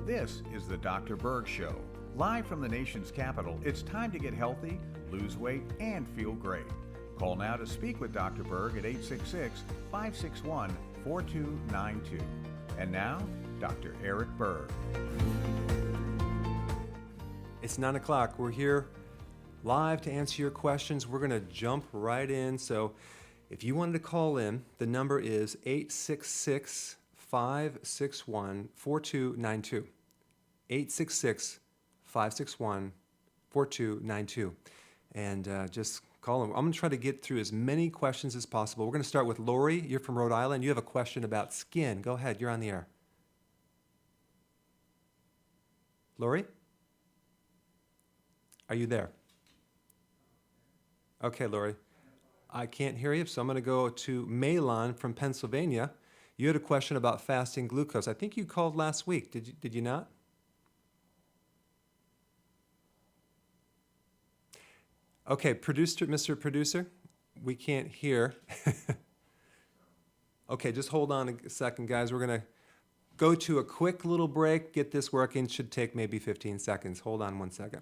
This is the Dr. Berg Show. Live from the nation's capital, it's time to get healthy, lose weight, and feel great. Call now to speak with Dr. Berg at 866-561-4292. And now, Dr. Eric Berg. It's 9 o'clock. We're here live to answer your questions. We're going to jump right in. So if you wanted to call in, the number is 866-561-4292. 866-561-4292. And just call them. I'm going to try to get through as many questions as possible. We're going to start with Lori. You're from Rhode Island. You have a question about skin. Go ahead. You're on the air. Lori? Are you there? Okay, Lori. I can't hear you, so I'm going to go to Malon from Pennsylvania. You had a question about fasting glucose. I think you called last week. Did you not? Okay, Mr. Producer, we can't hear. Okay, just hold on a second, guys. We're going to go to a quick little break, get this working. Should take maybe 15 seconds. Hold on one second.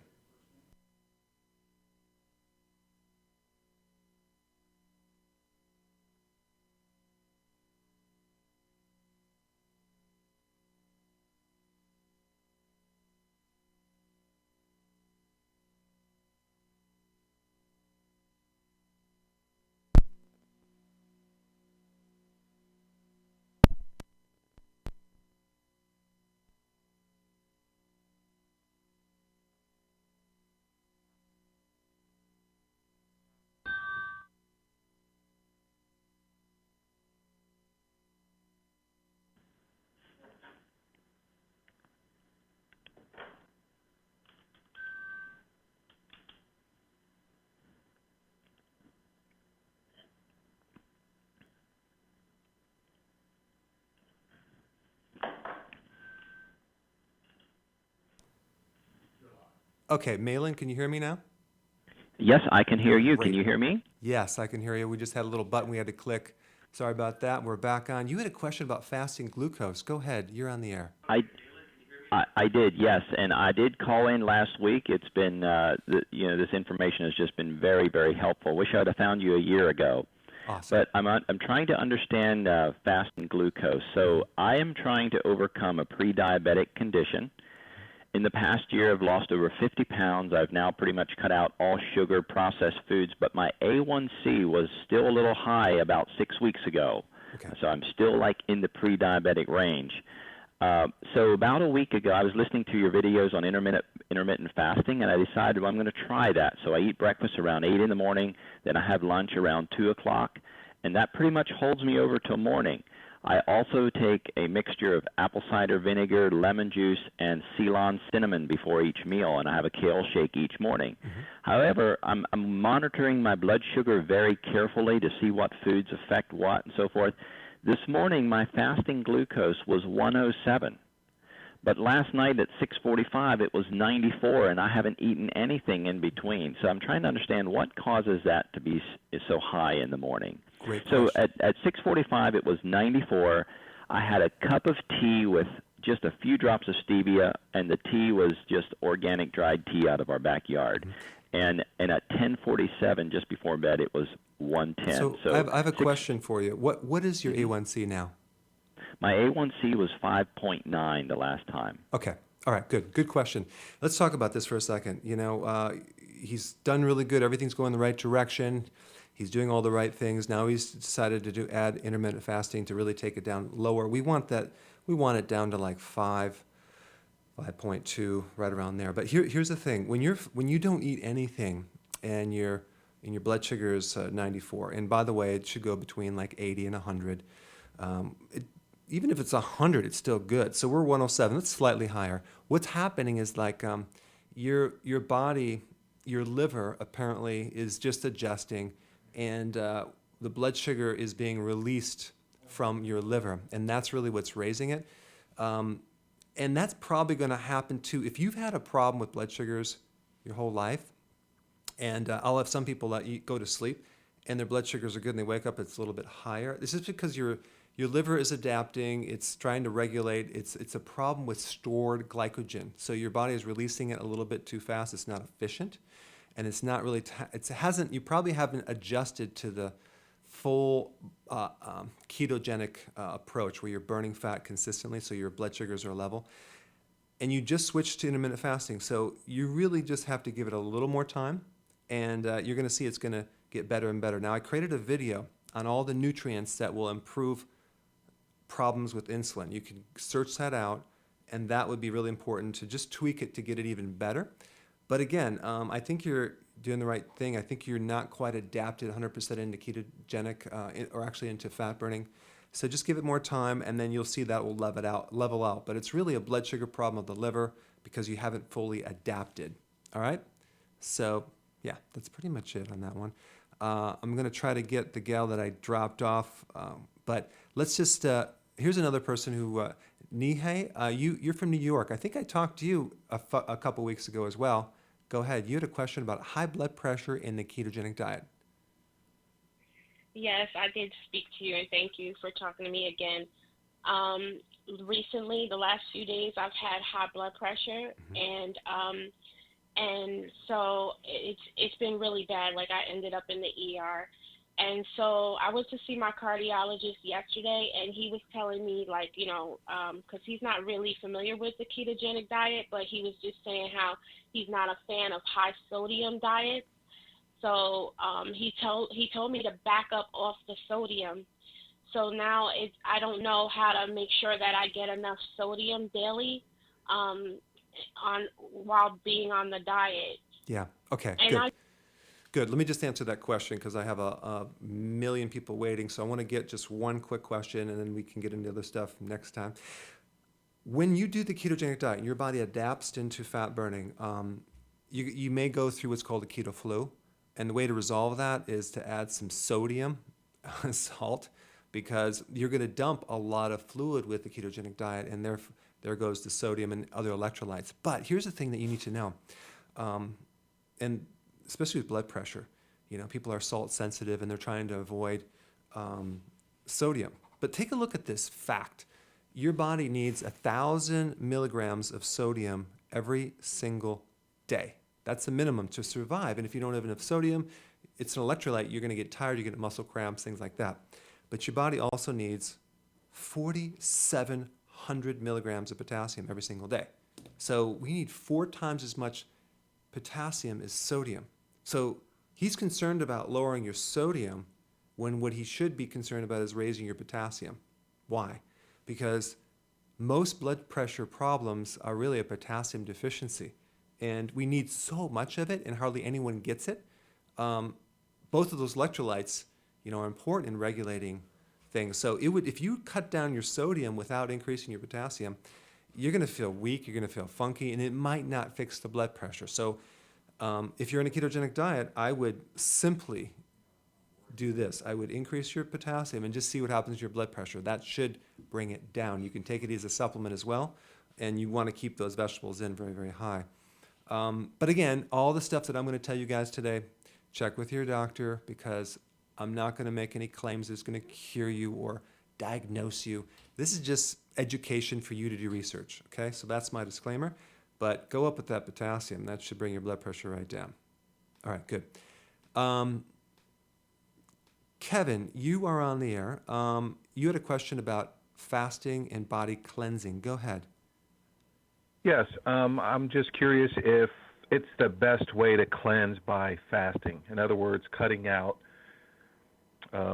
Okay, Malin, can you hear me now? Yes, I can hear you. Great. Can you hear me? Yes, I can hear you. We just had a little button we had to click. Sorry about that. We're back on. You had a question about fasting glucose. Go ahead. You're on the air. I did, yes, and I did call in last week. It's been, this information has just been very, very helpful. Wish I'd have found you a year ago. Awesome. But I'm trying to understand fasting glucose. So I am trying to overcome a pre-diabetic condition. In the past year, I've lost over 50 pounds. I've now pretty much cut out all sugar, processed foods, but my A1C was still a little high about 6 weeks ago. Okay. So I'm still like in the pre-diabetic range. So about a week ago, I was listening to your videos on intermittent fasting, and I decided, well, I'm going to try that. So I eat breakfast around 8 in the morning, then I have lunch around 2 o'clock, and that pretty much holds me over till morning. I also take a mixture of apple cider vinegar, lemon juice, and Ceylon cinnamon before each meal, and I have a kale shake each morning. Mm-hmm. However, I'm monitoring my blood sugar very carefully to see what foods affect what and so forth. This morning, my fasting glucose was 107. But last night at 6:45, it was 94, and I haven't eaten anything in between. So I'm trying to understand what causes that to be so high in the morning. Great so question. at 6:45, it was 94. I had a cup of tea with just a few drops of stevia, and the tea was just organic dried tea out of our backyard. Mm-hmm. And at 10:47, just before bed, it was 110. So I have a question for you. What is your A1C now? My A1C was 5.9 the last time. Okay. All right. Good question. Let's talk about this for a second. You know, he's done really good. Everything's going the right direction. He's doing all the right things. Now he's decided to add intermittent fasting to really take it down lower. We want it down to like 5.2, right around there. But here's the thing: when you don't eat anything and your blood sugar is 94, and by the way, it should go between like 80 and 100. Even if it's 100, it's still good. So we're 107. That's slightly higher. What's happening is like your body, your liver apparently is just adjusting, and the blood sugar is being released from your liver, and that's really what's raising it. And that's probably going to happen too if you've had a problem with blood sugars your whole life. And I'll have some people that go to sleep and their blood sugars are good and they wake up, it's a little bit higher. This is because your your liver is adapting. It's trying to regulate. It's a problem with stored glycogen. So your body is releasing it a little bit too fast. It's not efficient, and it's not really. It hasn't. You probably haven't adjusted to the full ketogenic approach where you're burning fat consistently, so your blood sugars are level. And you just switched to intermittent fasting, so you really just have to give it a little more time, and you're going to see it's going to get better and better. Now, I created a video on all the nutrients that will improve problems with insulin. You can search that out, and that would be really important to just tweak it to get it even better. But again, I think you're doing the right thing. I think you're not quite adapted 100% into ketogenic or actually into fat burning. So just give it more time, and then you'll see that will level out. But it's really a blood sugar problem of the liver because you haven't fully adapted. All right? So yeah, that's pretty much it on that one. I'm going to try to get the gal that I dropped off, but let's just, here's another person who, Nihei, you're from New York. I think I talked to you a couple weeks ago as well. Go ahead. You had a question about high blood pressure in the ketogenic diet. Yes, I did speak to you, and thank you for talking to me again. Recently, the last few days, I've had high blood pressure, and so it's been really bad. Like, I ended up in the ER, and so I went to see my cardiologist yesterday, and he was telling me, like, because he's not really familiar with the ketogenic diet, but he was just saying how he's not a fan of high sodium diets. So he told me to back up off the sodium. So now I don't know how to make sure that I get enough sodium daily while being on the diet. Yeah. Okay. And Good. Let me just answer that question because I have a million people waiting. So I want to get just one quick question, and then we can get into other stuff next time. When you do the ketogenic diet and your body adapts into fat burning, you may go through what's called a keto flu. And the way to resolve that is to add some sodium, salt, because you're going to dump a lot of fluid with the ketogenic diet, and there goes the sodium and other electrolytes. But here's the thing that you need to know, and especially with blood pressure, people are salt sensitive and they're trying to avoid sodium. But take a look at this fact. Your body needs 1,000 milligrams of sodium every single day. That's the minimum to survive. And if you don't have enough sodium, it's an electrolyte. You're going to get tired. You get muscle cramps, things like that. But your body also needs 4,700 milligrams of potassium every single day. So we need 4 times as much potassium as sodium. So he's concerned about lowering your sodium when what he should be concerned about is raising your potassium. Why? Because most blood pressure problems are really a potassium deficiency. And we need so much of it, and hardly anyone gets it. Both of those electrolytes, are important in regulating things. So if you cut down your sodium without increasing your potassium, you're going to feel weak, you're going to feel funky, and it might not fix the blood pressure. So if you're in a ketogenic diet, I would simply do this. I would increase your potassium and just see what happens to your blood pressure. That should bring it down. You can take it as a supplement as well, and you want to keep those vegetables in very, very high. But again, all the stuff that I'm going to tell you guys today, check with your doctor, because I'm not going to make any claims that's going to cure you or diagnose you. This is just education for you to do research, okay? So that's my disclaimer. But go up with that potassium. That should bring your blood pressure right down. All right, good. Kevin, you are on the air. You had a question about fasting and body cleansing. Go ahead. Yes, I'm just curious if it's the best way to cleanse by fasting. In other words, cutting out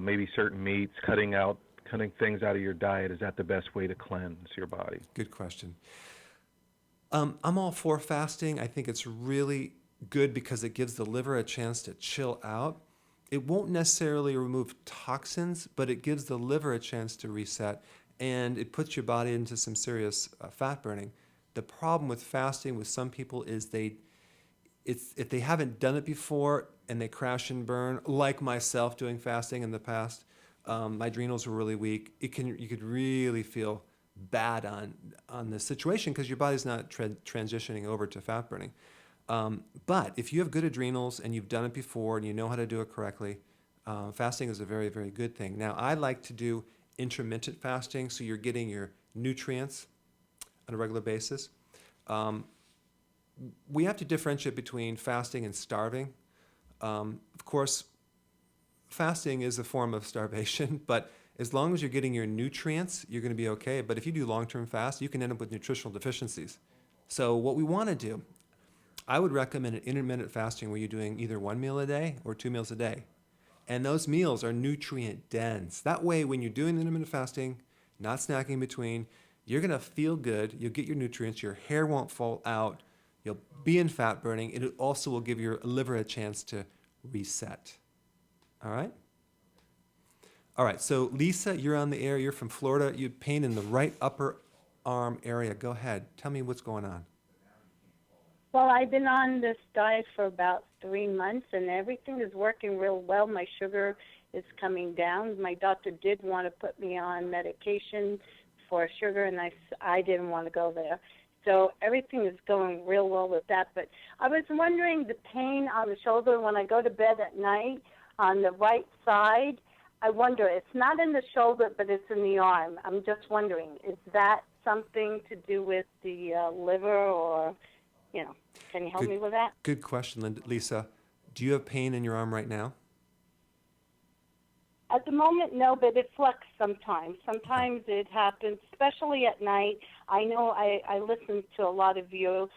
maybe certain meats, cutting things out of your diet. Is that the best way to cleanse your body? Good question. I'm all for fasting. I think it's really good because it gives the liver a chance to chill out. It won't necessarily remove toxins, but it gives the liver a chance to reset, and it puts your body into some serious fat burning. The problem with fasting with some people is if they haven't done it before and they crash and burn, like myself doing fasting in the past, my adrenals were really weak. You could really feel bad on the situation because your body's not transitioning over to fat burning. But if you have good adrenals and you've done it before and you know how to do it correctly, fasting is a very, very good thing. Now, I like to do intermittent fasting, so you're getting your nutrients on a regular basis. Um, we have to differentiate between fasting and starving. Of course, fasting is a form of starvation, but as long as you're getting your nutrients, you're going to be okay. But if you do long-term fast, you can end up with nutritional deficiencies. So what we want to do, I would recommend an intermittent fasting where you're doing either 1 meal a day or 2 meals a day. And those meals are nutrient dense. That way, when you're doing intermittent fasting, not snacking in between, you're going to feel good. You'll get your nutrients. Your hair won't fall out. You'll be in fat burning. It also will give your liver a chance to reset. All right? All right, so Lisa, you're on the air. You're from Florida. You have pain in the right upper arm area. Go ahead. Tell me what's going on. Well, I've been on this diet for about 3 months, and everything is working real well. My sugar is coming down. My doctor did want to put me on medication for sugar, and I didn't want to go there. So everything is going real well with that. But I was wondering, the pain on the shoulder when I go to bed at night on the right side, I wonder, it's not in the shoulder, but it's in the arm. I'm just wondering, is that something to do with the liver or, can you help me with that? Good question, Lisa. Do you have pain in your arm right now? At the moment, no, but it flexes sometimes. Sometimes it happens, especially at night. I know I listen to a lot of you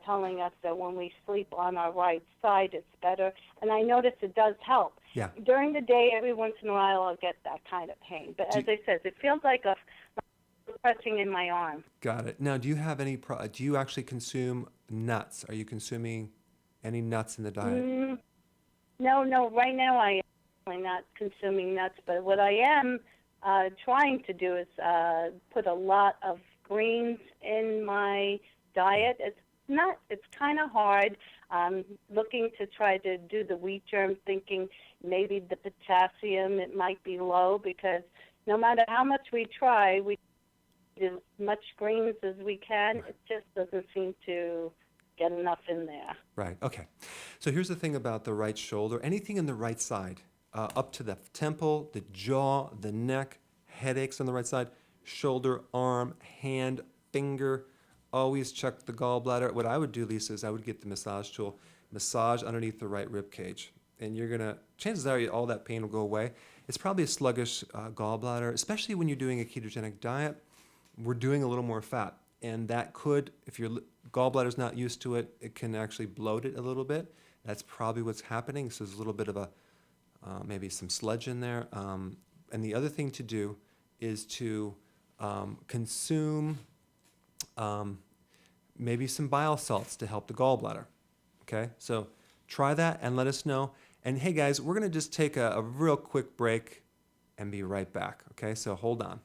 telling us that when we sleep on our right side, it's better. And I notice it does help. Yeah. During the day, every once in a while, I'll get that kind of pain. But as I said, it feels like a pressing in my arm. Got it. Now, do you have any, do you actually consume nuts? Are you consuming any nuts in the diet? No. Right now, I am not consuming nuts. But what I am trying to do is put a lot of greens in my diet. It's kind of hard. I'm looking to try to do the wheat germ, thinking maybe the potassium, it might be low, because no matter how much we try, we eat as much greens as we can. It just doesn't seem to get enough in there. Right. Okay. So here's the thing about the right shoulder. Anything in the right side, up to the temple, the jaw, the neck, headaches on the right side, shoulder, arm, hand, finger. Always check the gallbladder. What I would do, Lisa, is I would get the massage tool, massage underneath the right rib cage. And you're going to, chances are all that pain will go away. It's probably a sluggish gallbladder, especially when you're doing a ketogenic diet. We're doing a little more fat. And that could, if your gallbladder's not used to it, it can actually bloat it a little bit. That's probably what's happening. So there's a little bit of a, maybe some sludge in there. And the other thing to do is to consume maybe some bile salts to help the gallbladder. Okay, so try that and let us know. And hey guys, we're gonna just take a real quick break and be right back. Okay, so hold on.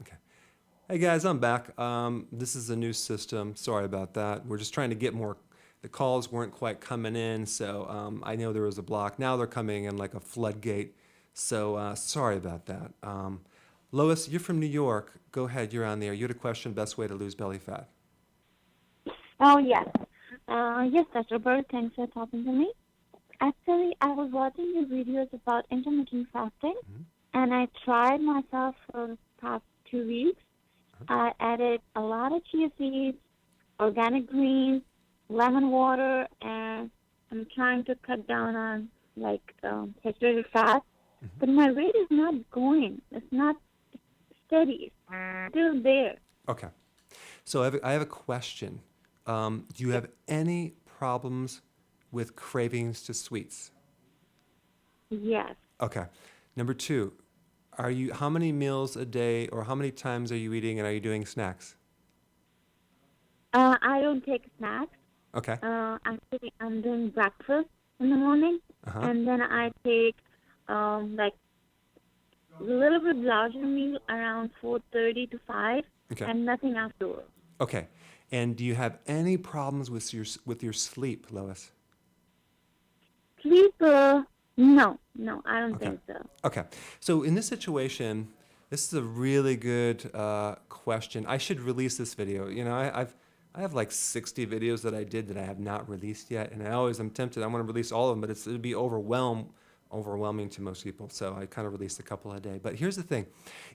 Okay. Hey guys, I'm back. This is a new system. Sorry about that. We're just trying to get more. The calls weren't quite coming in, so I know there was a block. Now they're coming in like a floodgate. So sorry about that. Lois, you're from New York. Go ahead. You're on there. You had a question. Best way to lose belly fat. Oh, yes. Yes, Dr. Berg, thanks for talking to me. Actually, I was watching your videos about intermittent fasting, and I tried myself for the past 2 weeks. I added a lot of chia seeds, organic greens, lemon water, and I'm trying to cut down on saturated fat. But my weight is not going. It's not steady. It's still there. Okay. So I have a question. Do you have any problems with cravings to sweets? Yes. Okay. Number two, how many meals a day or how many times are you eating, and are you doing snacks? I don't take snacks. Okay. Actually, I'm doing breakfast in the morning, and then I take like a little bit larger meal around 4:30 to 5, Okay. and nothing afterwards. Okay. And do you have any problems with your sleep, Lois? Sleep? No, I don't Okay. think so. Okay. So in this situation, this is a really good question. I should release this video. You know, I have like 60 videos that I did that I have not released yet, and I'm tempted. I want to release all of them, but it'd be overwhelming to most people. So I kind of released a couple a day. But here's the thing: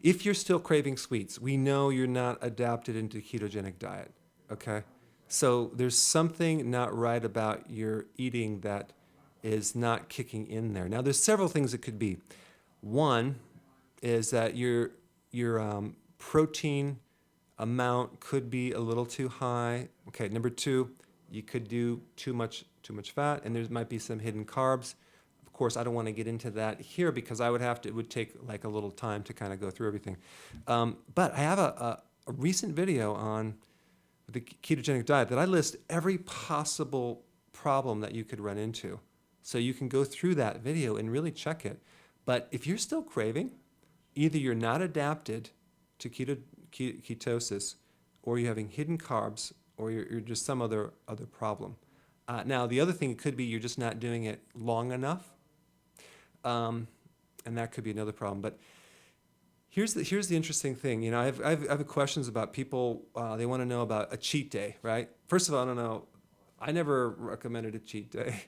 if you're still craving sweets, we know you're not adapted into ketogenic diet. Okay. So there's something not right about your eating that is not kicking in there. Now, there's several things it could be. One is that your protein amount could be a little too high. Okay. Number two, you could do too much fat, and there might be some hidden carbs. Of course, I don't want to get into that here because it would take like a little time to kind of go through everything. But I have a recent video on the ketogenic diet that I list every possible problem that you could run into. So you can go through that video and really check it. But if you're still craving, either you're not adapted to ketosis, or you're having hidden carbs, or you're just some other problem. Now, the other thing could be you're just not doing it long enough, and that could be another problem. But here's the interesting thing. You know, I have questions about people. They want to know about a cheat day, right? First of all, I don't know. I never recommended a cheat day.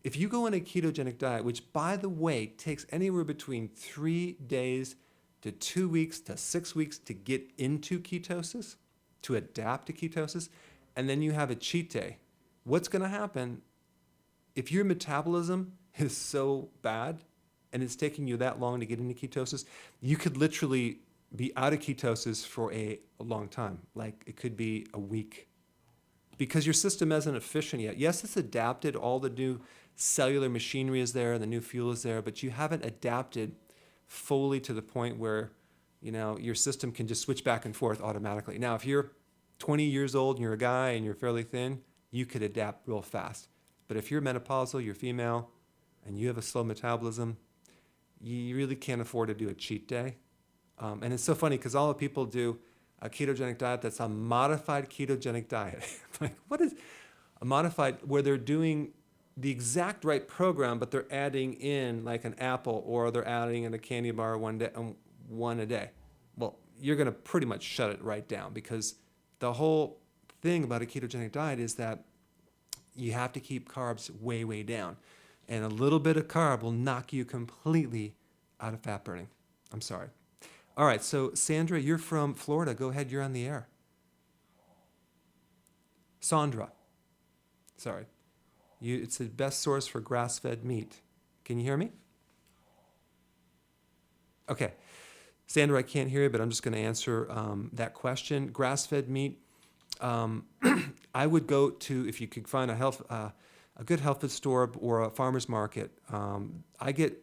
If you go on a ketogenic diet, which by the way takes anywhere between 3 days to 2 weeks to 6 weeks to get into ketosis, to adapt to ketosis, and then you have a cheat day, what's going to happen if your metabolism is so bad and it's taking you that long to get into ketosis? You could literally be out of ketosis for a long time. Like it could be a week, because your system isn't efficient yet. Yes, it's adapted. All the new cellular machinery is there, the new fuel is there, but you haven't adapted fully to the point where, you know, your system can just switch back and forth automatically. Now, if you're 20 years old and you're a guy and you're fairly thin, you could adapt real fast. But if you're menopausal, you're female, and you have a slow metabolism, you really can't afford to do a cheat day. And it's so funny because all the people do a ketogenic diet that's a modified ketogenic diet. Like, what is a modified, where they're doing the exact right program, but they're adding in like an apple, or they're adding in a candy bar one a day. Well, you're going to pretty much shut it right down, because the whole thing about a ketogenic diet is that you have to keep carbs way, way down. And a little bit of carb will knock you completely out of fat burning. I'm sorry. All right, so Sandra, you're from Florida. Go ahead, you're on the air. Sandra. Sorry. It's the best source for grass-fed meat. Can you hear me? Okay. Sandra, I can't hear you, but I'm just going to answer that question. Grass-fed meat, I would go to, if you could find a good health food store or a farmer's market. I get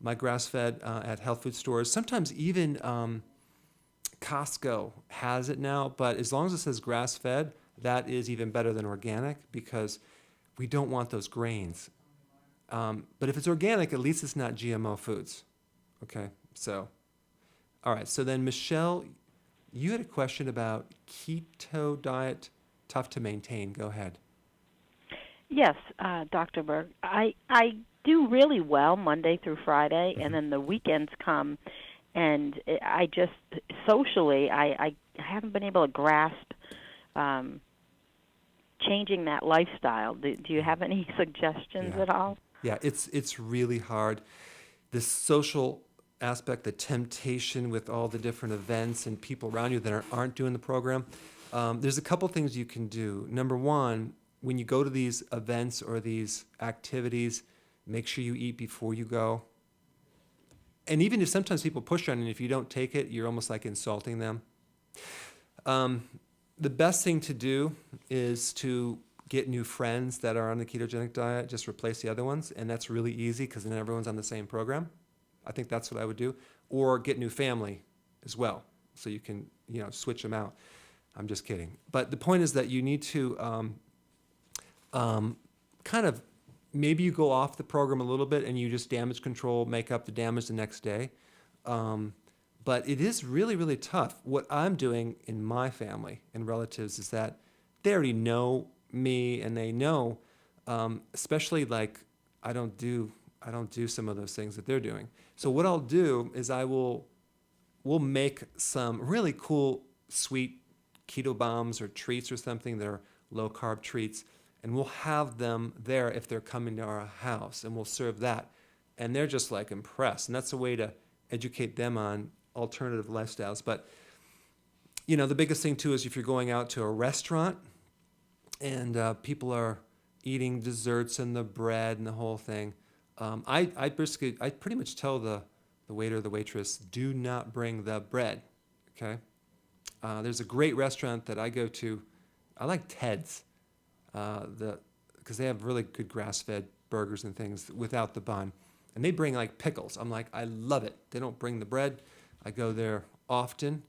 my grass-fed at health food stores. Sometimes even Costco has it now, but as long as it says grass-fed, that is even better than organic, because we don't want those grains. But if it's organic, at least it's not GMO foods. Okay, so, all right. So then, Michelle, you had a question about keto diet, tough to maintain. Go ahead. Yes, Dr. Berg. I do really well Monday through Friday, and then the weekends come, and I just, socially, I haven't been able to grasp changing that lifestyle. Do you have any suggestions at all? Yeah, it's really hard. The social aspect, the temptation with all the different events and people around you that aren't doing the program. There's a couple things you can do. Number one, when you go to these events or these activities, make sure you eat before you go. And even if sometimes people push on it, and if you don't take it, you're almost like insulting them. The best thing to do is to get new friends that are on the ketogenic diet, just replace the other ones, and that's really easy because then everyone's on the same program. I think that's what I would do. Or get new family as well, so you can, switch them out. I'm just kidding. But the point is that you need to kind of, maybe you go off the program a little bit and you just damage control, make up the damage the next day. But it is really, really tough. What I'm doing in my family and relatives is that they already know me, and they know, especially like I don't do some of those things that they're doing. So what I'll do is we'll make some really cool sweet keto bombs or treats or something that are low carb treats, and we'll have them there if they're coming to our house, and we'll serve that, and they're just like impressed, and that's a way to educate them on alternative lifestyles. But the biggest thing too is if you're going out to a restaurant and people are eating desserts and the bread and the whole thing, I pretty much tell the waiter or the waitress, do not bring the bread. Okay. There's a great restaurant that I go to. I like Ted's, because they have really good grass-fed burgers and things without the bun, and they bring like pickles. I'm like, I love it. They don't bring the bread. I go there often,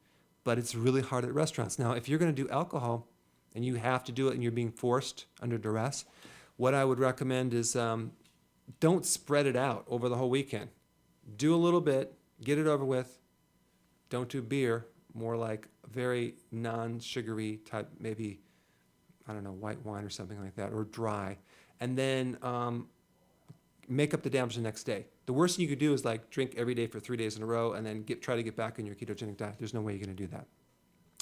but it's really hard at restaurants. Now, if you're going to do alcohol and you have to do it and you're being forced under duress, what I would recommend is don't spread it out over the whole weekend. Do a little bit, get it over with. Don't do beer, more like very non-sugary type, maybe, I don't know, white wine or something like that, or dry. And then make up the damage the next day. The worst thing you could do is like drink every day for 3 days in a row and then try to get back on your ketogenic diet. There's no way you're going to do that.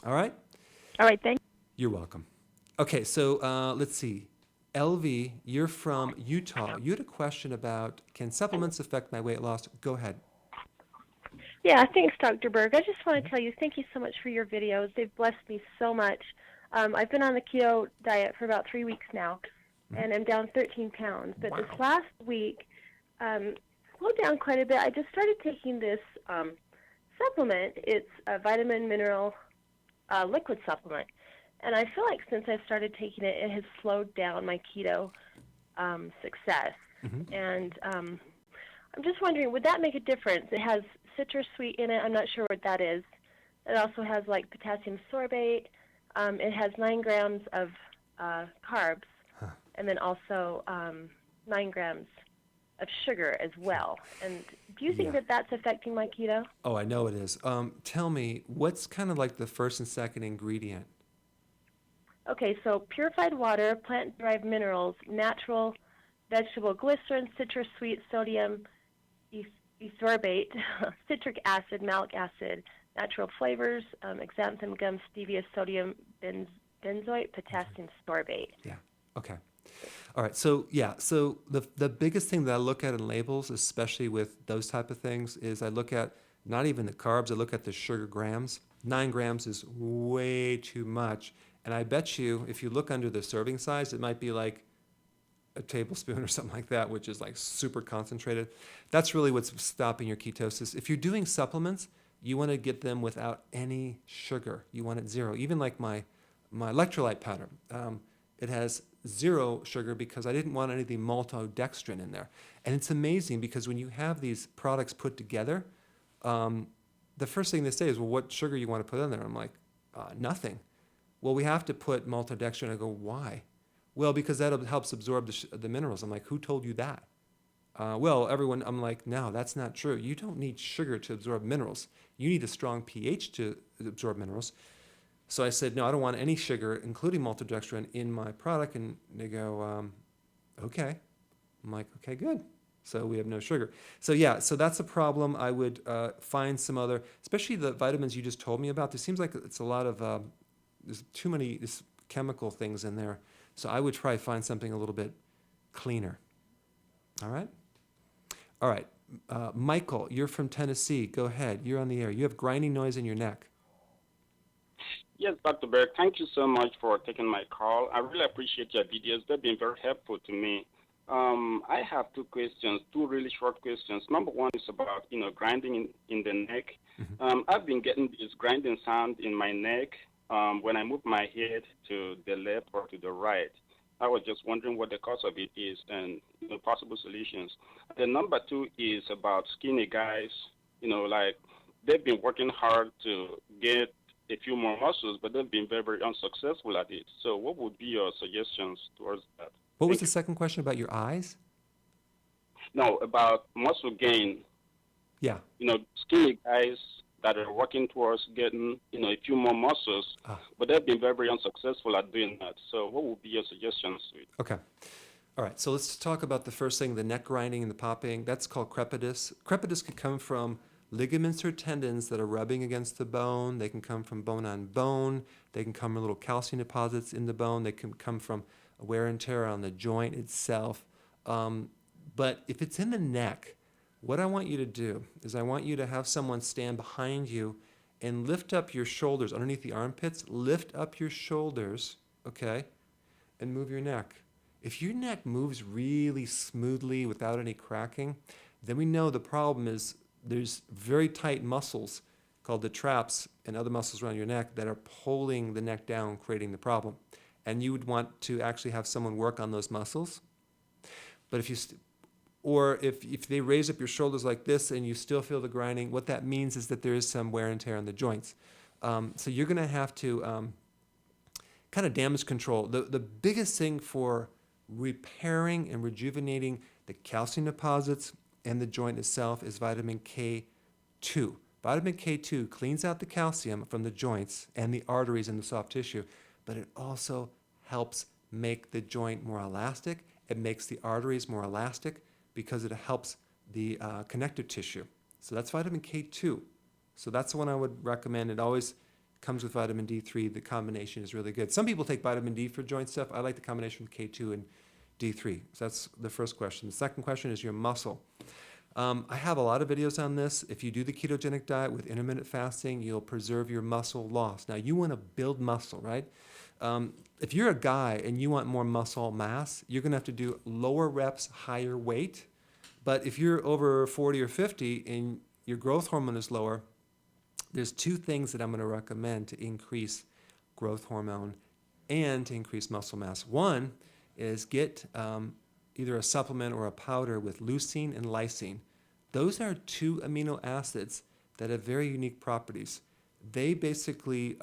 All right? All right, thank you. You're welcome. Okay, so let's see. LV, you're from Utah. You had a question about, can supplements affect my weight loss? Go ahead. Yeah, thanks, Dr. Berg. I just want to tell you, thank you so much for your videos. They've blessed me so much. I've been on the keto diet for about 3 weeks now, and I'm down 13 pounds. But this last week, slowed down quite a bit. I just started taking this supplement. It's a vitamin mineral liquid supplement. And I feel like since I started taking it, it has slowed down my keto success. And I'm just wondering, would that make a difference? It has citrus sweet in it. I'm not sure what that is. It also has like potassium sorbate. It has 9 grams of carbs, and then also 9 grams of sugar as well. And do you think that that's affecting my keto? Oh, I know it is. Tell me, what's kind of like the first and second ingredient? Okay, so purified water, plant-derived minerals, natural vegetable glycerin, citrus sweet, sodium ethorbate, citric acid, malic acid, natural flavors, xanthan gum, stevia, sodium benzoate, potassium sorbate. Yeah. Okay. All right. So so the biggest thing that I look at in labels, especially with those type of things, is I look at not even the carbs. I look at the sugar grams. 9 grams is way too much. And I bet you, if you look under the serving size, it might be like a tablespoon or something like that, which is like super concentrated. That's really what's stopping your ketosis. If you're doing supplements, you want to get them without any sugar. You want it zero. Even like my electrolyte powder, it has 0 sugar because I didn't want any of the maltodextrin in there. And it's amazing because when you have these products put together, the first thing they say is, well, what sugar you want to put in there? I'm like, nothing. Well, we have to put maltodextrin. I go, why? Well, because that helps absorb the minerals. I'm like, who told you that? Well, everyone, I'm like, no, that's not true. You don't need sugar to absorb minerals. You need a strong pH to absorb minerals. So I said, no, I don't want any sugar, including maltodextrin, in my product. And they go, okay. I'm like, okay, good. So we have no sugar. So so that's a problem. I would find some other, especially the vitamins you just told me about. There seems like it's a lot of, there's too many chemical things in there. So I would try to find something a little bit cleaner. All right? All right. Michael, you're from Tennessee. Go ahead. You're on the air. You have grinding noise in your neck. Yes, Dr. Berg, thank you so much for taking my call. I really appreciate your videos. They've been very helpful to me. I have two questions, two really short questions. Number one is about, grinding in the neck. I've been getting this grinding sound in my neck when I move my head to the left or to the right. I was just wondering what the cause of it is and possible solutions. The number two is about skinny guys, like they've been working hard to get a few more muscles, but they've been very, very unsuccessful at it. So what would be your suggestions towards that? What was the second question about your eyes? No, about muscle gain. Yeah. Skinny guys that are working towards getting, a few more muscles, but they've been very, very unsuccessful at doing that. So what would be your suggestions to it? Okay. All right. So let's talk about the first thing, the neck grinding and the popping. That's called crepitus. Crepitus can come from ligaments or tendons that are rubbing against the bone. They can come from bone on bone. They can come from little calcium deposits in the bone. They can come from wear and tear on the joint itself. But if it's in the neck, what I want you to do is I want you to have someone stand behind you and lift up your shoulders underneath the armpits. Lift up your shoulders, okay, and move your neck. If your neck moves really smoothly without any cracking, then we know the problem is there's very tight muscles called the traps and other muscles around your neck that are pulling the neck down, creating the problem. And you would want to actually have someone work on those muscles. But if they raise up your shoulders like this and you still feel the grinding, what that means is that there is some wear and tear on the joints. So you're going to have to kind of damage control. The biggest thing for repairing and rejuvenating the calcium deposits and the joint itself is vitamin K2. Vitamin K2 cleans out the calcium from the joints and the arteries and the soft tissue, but it also helps make the joint more elastic. It makes the arteries more elastic because it helps the connective tissue. So that's vitamin K2. So that's the one I would recommend. It always comes with vitamin D3. The combination is really good. Some people take vitamin D for joint stuff. I like the combination of K2 and D3. So that's the first question. The second question is your muscle. I have a lot of videos on this. If you do the ketogenic diet with intermittent fasting, you'll preserve your muscle loss. Now, you want to build muscle, right? If you're a guy and you want more muscle mass, you're going to have to do lower reps, higher weight. But if you're over 40 or 50 and your growth hormone is lower, there's two things that I'm going to recommend to increase growth hormone and to increase muscle mass. One is get either a supplement or a powder with leucine and lysine. Those are two amino acids that have very unique properties. They basically,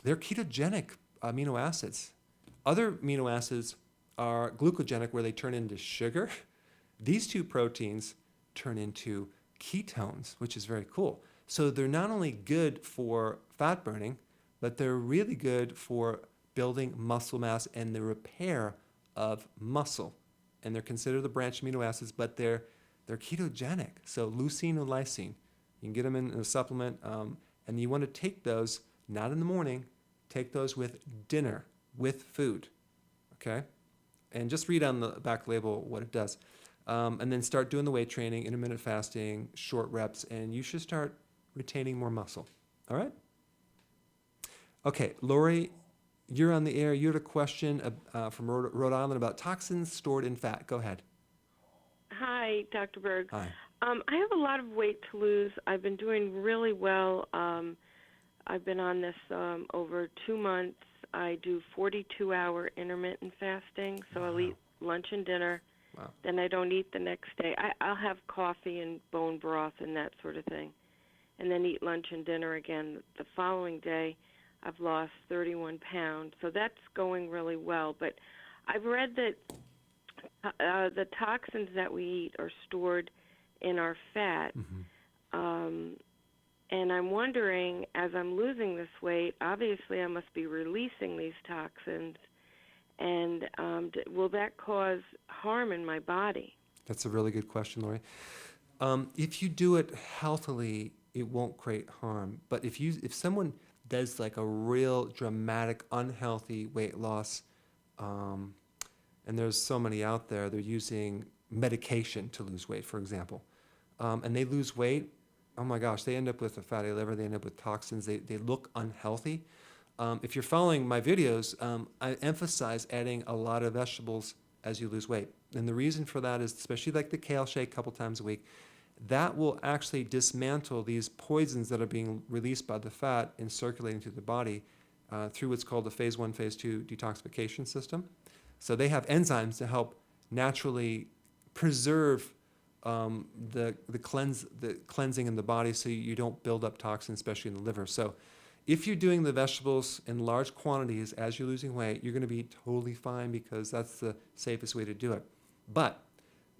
they're ketogenic amino acids. Other amino acids are glucogenic, where they turn into sugar. These two proteins turn into ketones, which is very cool. So they're not only good for fat burning, but they're really good for building muscle mass and the repair of muscle. And they're considered the branch amino acids, but they're ketogenic. So leucine and lysine, you can get them in a supplement, and you want to take those not in the morning. Take those with dinner, with food, okay? And just read on the back label what it does. And then start doing the weight training, intermittent fasting, short reps, and you should start retaining more muscle. All right? Okay, Lori, you're on the air. You had a question from Rhode Island about toxins stored in fat. Go ahead. Hi, Dr. Berg. Hi. I have a lot of weight to lose. I've been doing really well. I've been on this over 2 months. I do 42-hour intermittent fasting, so I'll eat lunch and dinner. Wow. Then I don't eat the next day. I'll have coffee and bone broth and that sort of thing, and then eat lunch and dinner again. The following day, I've lost 31 pounds, so that's going really well. But I've read that the toxins that we eat are stored in our fat. Mm-hmm. And I'm wondering, as I'm losing this weight, obviously I must be releasing these toxins, and will that cause harm in my body? That's a really good question, Lori. If you do it healthily, it won't create harm. But if someone does like a real dramatic, unhealthy weight loss, and there's so many out there, they're using medication to lose weight, for example, and they lose weight, oh my gosh, they end up with a fatty liver, they end up with toxins, they look unhealthy. If you're following my videos, I emphasize adding a lot of vegetables as you lose weight. And the reason for that is, especially like the kale shake a couple times a week, that will actually dismantle these poisons that are being released by the fat and circulating through the body through what's called the phase 1, phase 2 detoxification system. So they have enzymes to help naturally preserve the cleansing in the body so you don't build up toxins, especially in the liver. So if you're doing the vegetables in large quantities as you're losing weight, you're going to be totally fine because that's the safest way to do it. But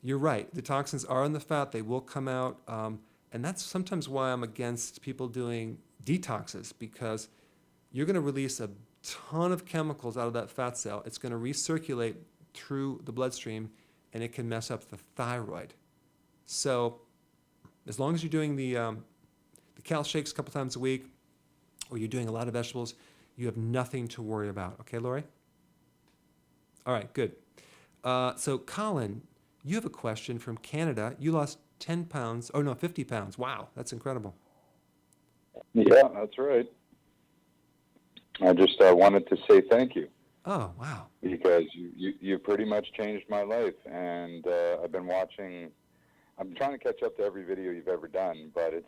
you're right, the toxins are in the fat, they will come out, and that's sometimes why I'm against people doing detoxes, because you're going to release a ton of chemicals out of that fat cell. It's going to recirculate through the bloodstream, and it can mess up the thyroid. So as long as you're doing the kale shakes a couple times a week, or you're doing a lot of vegetables, you have nothing to worry about. Okay, Lori? All right, good. So Colin, you have a question from Canada. You lost 10 pounds, 50 pounds. Wow, that's incredible. Yeah, that's right. I just wanted to say thank you. Oh, wow. Because you pretty much changed my life. And I've been watching, I'm trying to catch up to every video you've ever done, but there's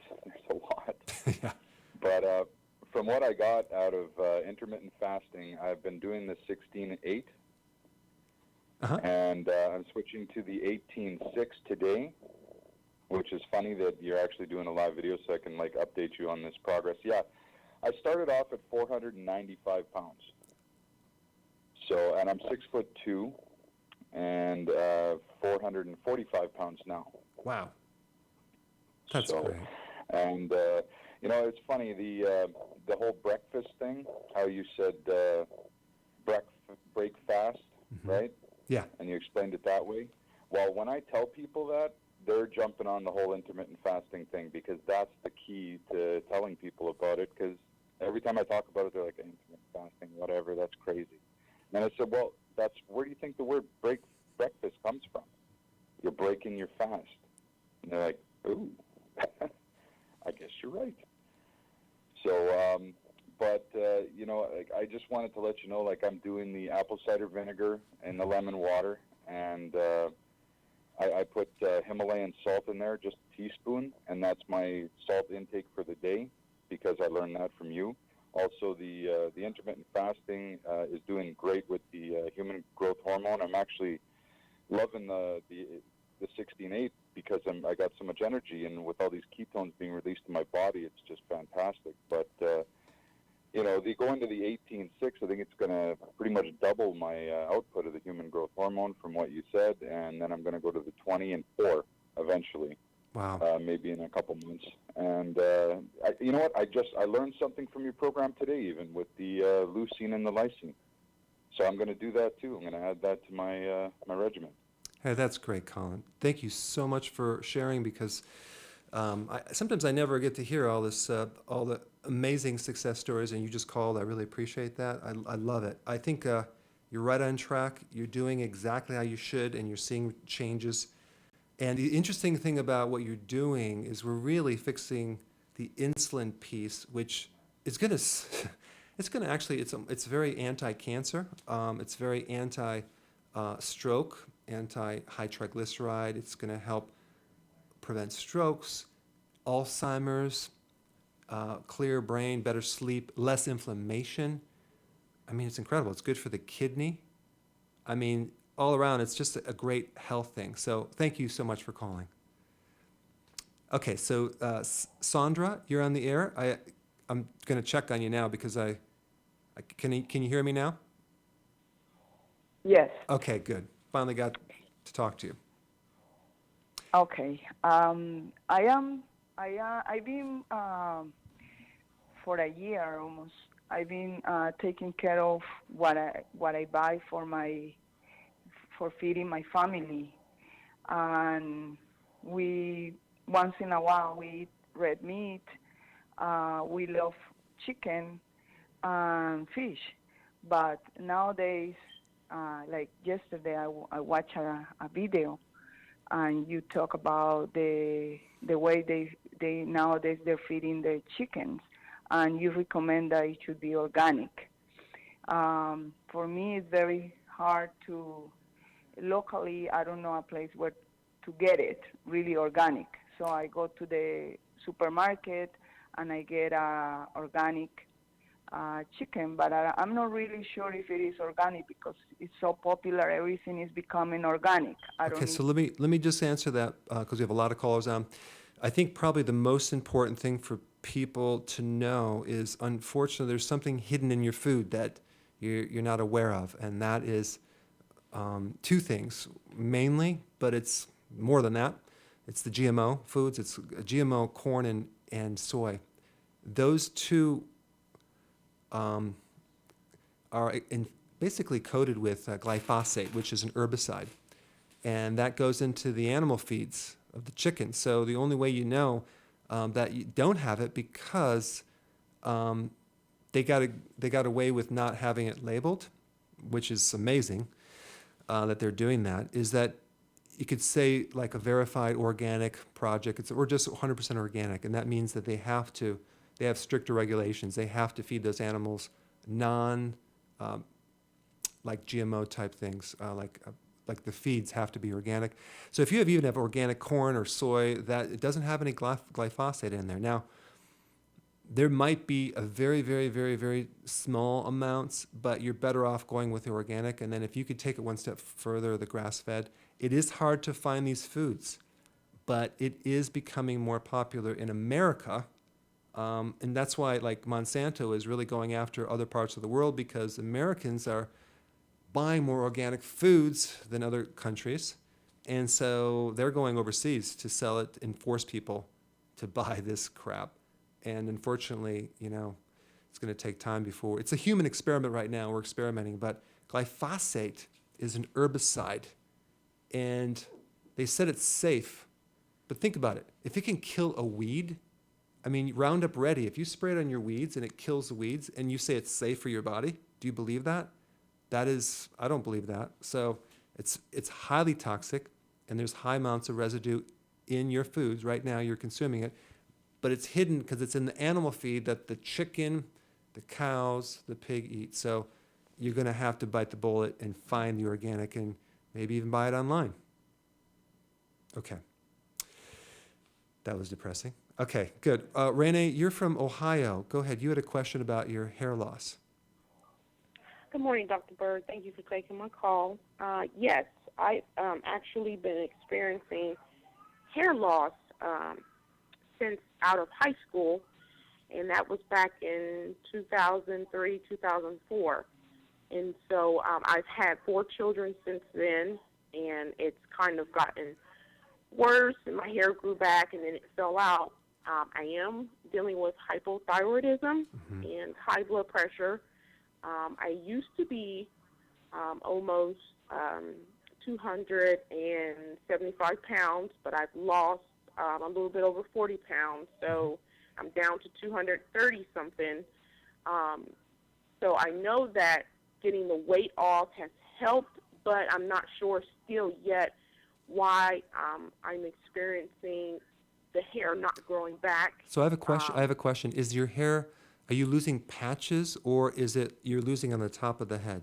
a lot. Yeah. But from what I got out of intermittent fasting, I've been doing the 16-8. Uh-huh. And I'm switching to the 18-6 today, which is funny that you're actually doing a live video so I can update you on this progress. Yeah, I started off at 495 pounds. So, and I'm 6'2", and 445 pounds now. Wow. That's great. And it's funny, the whole breakfast thing, how you said break fast, Mm-hmm. right? Yeah. And you explained it that way. Well, when I tell people that, they're jumping on the whole intermittent fasting thing, because that's the key to telling people about it, because every time I talk about it, they're like, intermittent fasting, whatever, that's crazy. And I said, well, where do you think the word breakfast comes from? You're breaking your fast. And they're like, ooh, I guess you're right. So, I just wanted to let you know, I'm doing the apple cider vinegar and the lemon water, and I put Himalayan salt in there, just a teaspoon, and that's my salt intake for the day, because I learned that from you. Also, the intermittent fasting is doing great with the human growth hormone. I'm actually loving the 16-8 because I got so much energy, and with all these ketones being released in my body, it's just fantastic. But going to the 18-6, I think it's going to pretty much double my output of the human growth hormone from what you said, and then I'm going to go to the 20 and 4 eventually. Wow. Maybe in a couple months. And you know what? I learned something from your program today, even with the leucine and the lysine. So I'm going to do that too. I'm going to add that to my my regimen. Hey, that's great, Colin. Thank you so much for sharing, because sometimes I never get to hear all the amazing success stories, and you just called. I really appreciate that. I love it. I think you're right on track. You're doing exactly how you should, and you're seeing changes. And the interesting thing about what you're doing is we're really fixing the insulin piece, which is going to, it's very anti-cancer. It's very anti-stroke, anti-high triglyceride. It's going to help prevent strokes, Alzheimer's, clear brain, better sleep, less inflammation. I mean, it's incredible. It's good for the kidney. I mean, all around, it's just a great health thing. So thank you so much for calling. Okay, so Sandra, you're on the air. I'm going to check on you now because can you hear me now? Yes. Okay, good. Finally got to talk to you. Okay. I've been for a year almost. I've been taking care of what I buy for feeding my family, and we once in a while we eat red meat. We love chicken and fish, but nowadays, like yesterday, I watched a video and you talk about the way they nowadays they're feeding the chickens, and you recommend that it should be organic. For me, it's very hard to locally. I don't know a place where to get it really organic. So I go to the supermarket and I get organic chicken, but I'm not really sure if it is organic because it's so popular. Everything is becoming organic. Okay, so let me just answer that because we have a lot of callers on. I think probably the most important thing for people to know is, unfortunately, there's something hidden in your food that you're not aware of, and that is two things mainly, but it's more than that. It's the GMO foods. It's GMO corn and soy. Those two are basically coated with glyphosate, which is an herbicide, and that goes into the animal feeds of the chickens. So the only way you know that you don't have it, because they got away with not having it labeled, which is amazing that they're doing that, is that you could say like a verified organic project, or just 100% organic, and that means that they have stricter regulations. They have to feed those animals like GMO type things, like the feeds have to be organic. So if you even have organic corn or soy, that it doesn't have any glyphosate in there. Now, there might be a very, very, very, very small amounts, but you're better off going with the organic. And then if you could take it one step further, the grass-fed. It is hard to find these foods, but it is becoming more popular in America. And that's why like Monsanto is really going after other parts of the world, because Americans are buying more organic foods than other countries. And so they're going overseas to sell it and force people to buy this crap. And unfortunately, it's going to take time before. It's a human experiment right now. We're experimenting. But glyphosate is an herbicide. And they said it's safe. But think about it. If it can kill a weed, I mean, Roundup Ready, if you spray it on your weeds and it kills the weeds and you say it's safe for your body, do you believe that? I don't believe that. So it's highly toxic, and there's high amounts of residue in your foods. Right now you're consuming it, but it's hidden because it's in the animal feed that the chicken, the cows, the pig eat. So you're going to have to bite the bullet and find the organic and maybe even buy it online. Okay. That was depressing. Okay, good. Renee, you're from Ohio. Go ahead. You had a question about your hair loss. Good morning, Dr. Berg. Thank you for taking my call. Yes, I've actually been experiencing hair loss since out of high school, and that was back in 2003, 2004. And so I've had 4 children since then, and it's kind of gotten worse, and my hair grew back, and then it fell out. I am dealing with hypothyroidism and high blood pressure. I used to be almost 275 pounds, but I've lost a little bit over 40 pounds, so I'm down to 230-something. So I know that getting the weight off has helped, but I'm not sure still yet why I'm experiencing the hair not growing back. So I have a question. Is your hair, are you losing patches, or is it you're losing on the top of the head?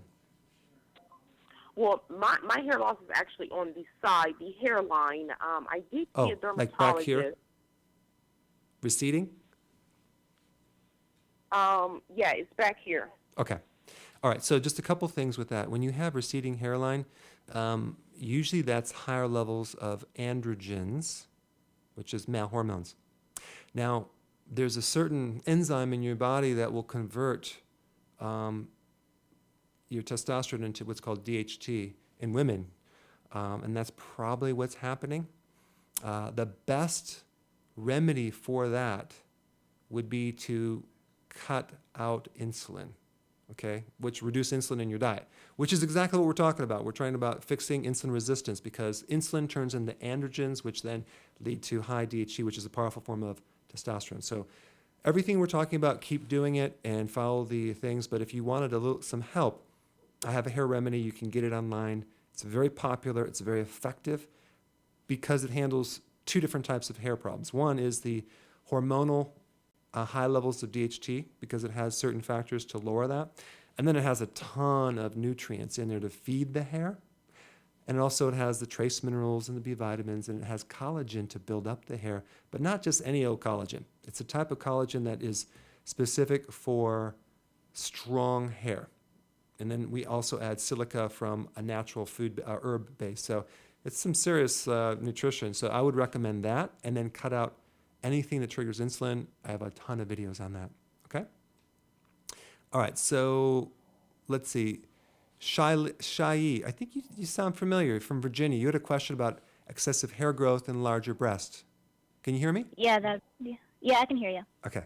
Well, my hair loss is actually on the side, the hairline. I did see a dermatologist. Like back here? Receding? Yeah, it's back here. Okay. All right. So just a couple things with that. When you have receding hairline, usually that's higher levels of androgens, which is male hormones. Now, there's a certain enzyme in your body that will convert your testosterone into what's called DHT in women, and that's probably what's happening. The best remedy for that would be to cut out insulin, okay, which reduce insulin in your diet, which is exactly what we're talking about. We're trying about fixing insulin resistance, because insulin turns into androgens, which then lead to high DHT, which is a powerful form of testosterone. So everything we're talking about, keep doing it and follow the things. But if you wanted some help, I have a hair remedy. You can get it online. It's very popular. It's very effective. because it handles two different types of hair problems. One is the hormonal high levels of DHT, because it has certain factors to lower that. And then it has a ton of nutrients in there to feed the hair. And also it has the trace minerals and the B vitamins, and it has collagen to build up the hair, but not just any old collagen. It's a type of collagen that is specific for strong hair. And then we also add silica from a natural food herb base. So it's some serious nutrition. So I would recommend that, and then cut out anything that triggers insulin. I have a ton of videos on that. Okay? All right, so let's see. Shai, I think you sound familiar, from Virginia. You had a question about excessive hair growth and larger breasts. Can you hear me? Yeah, I can hear you. Okay.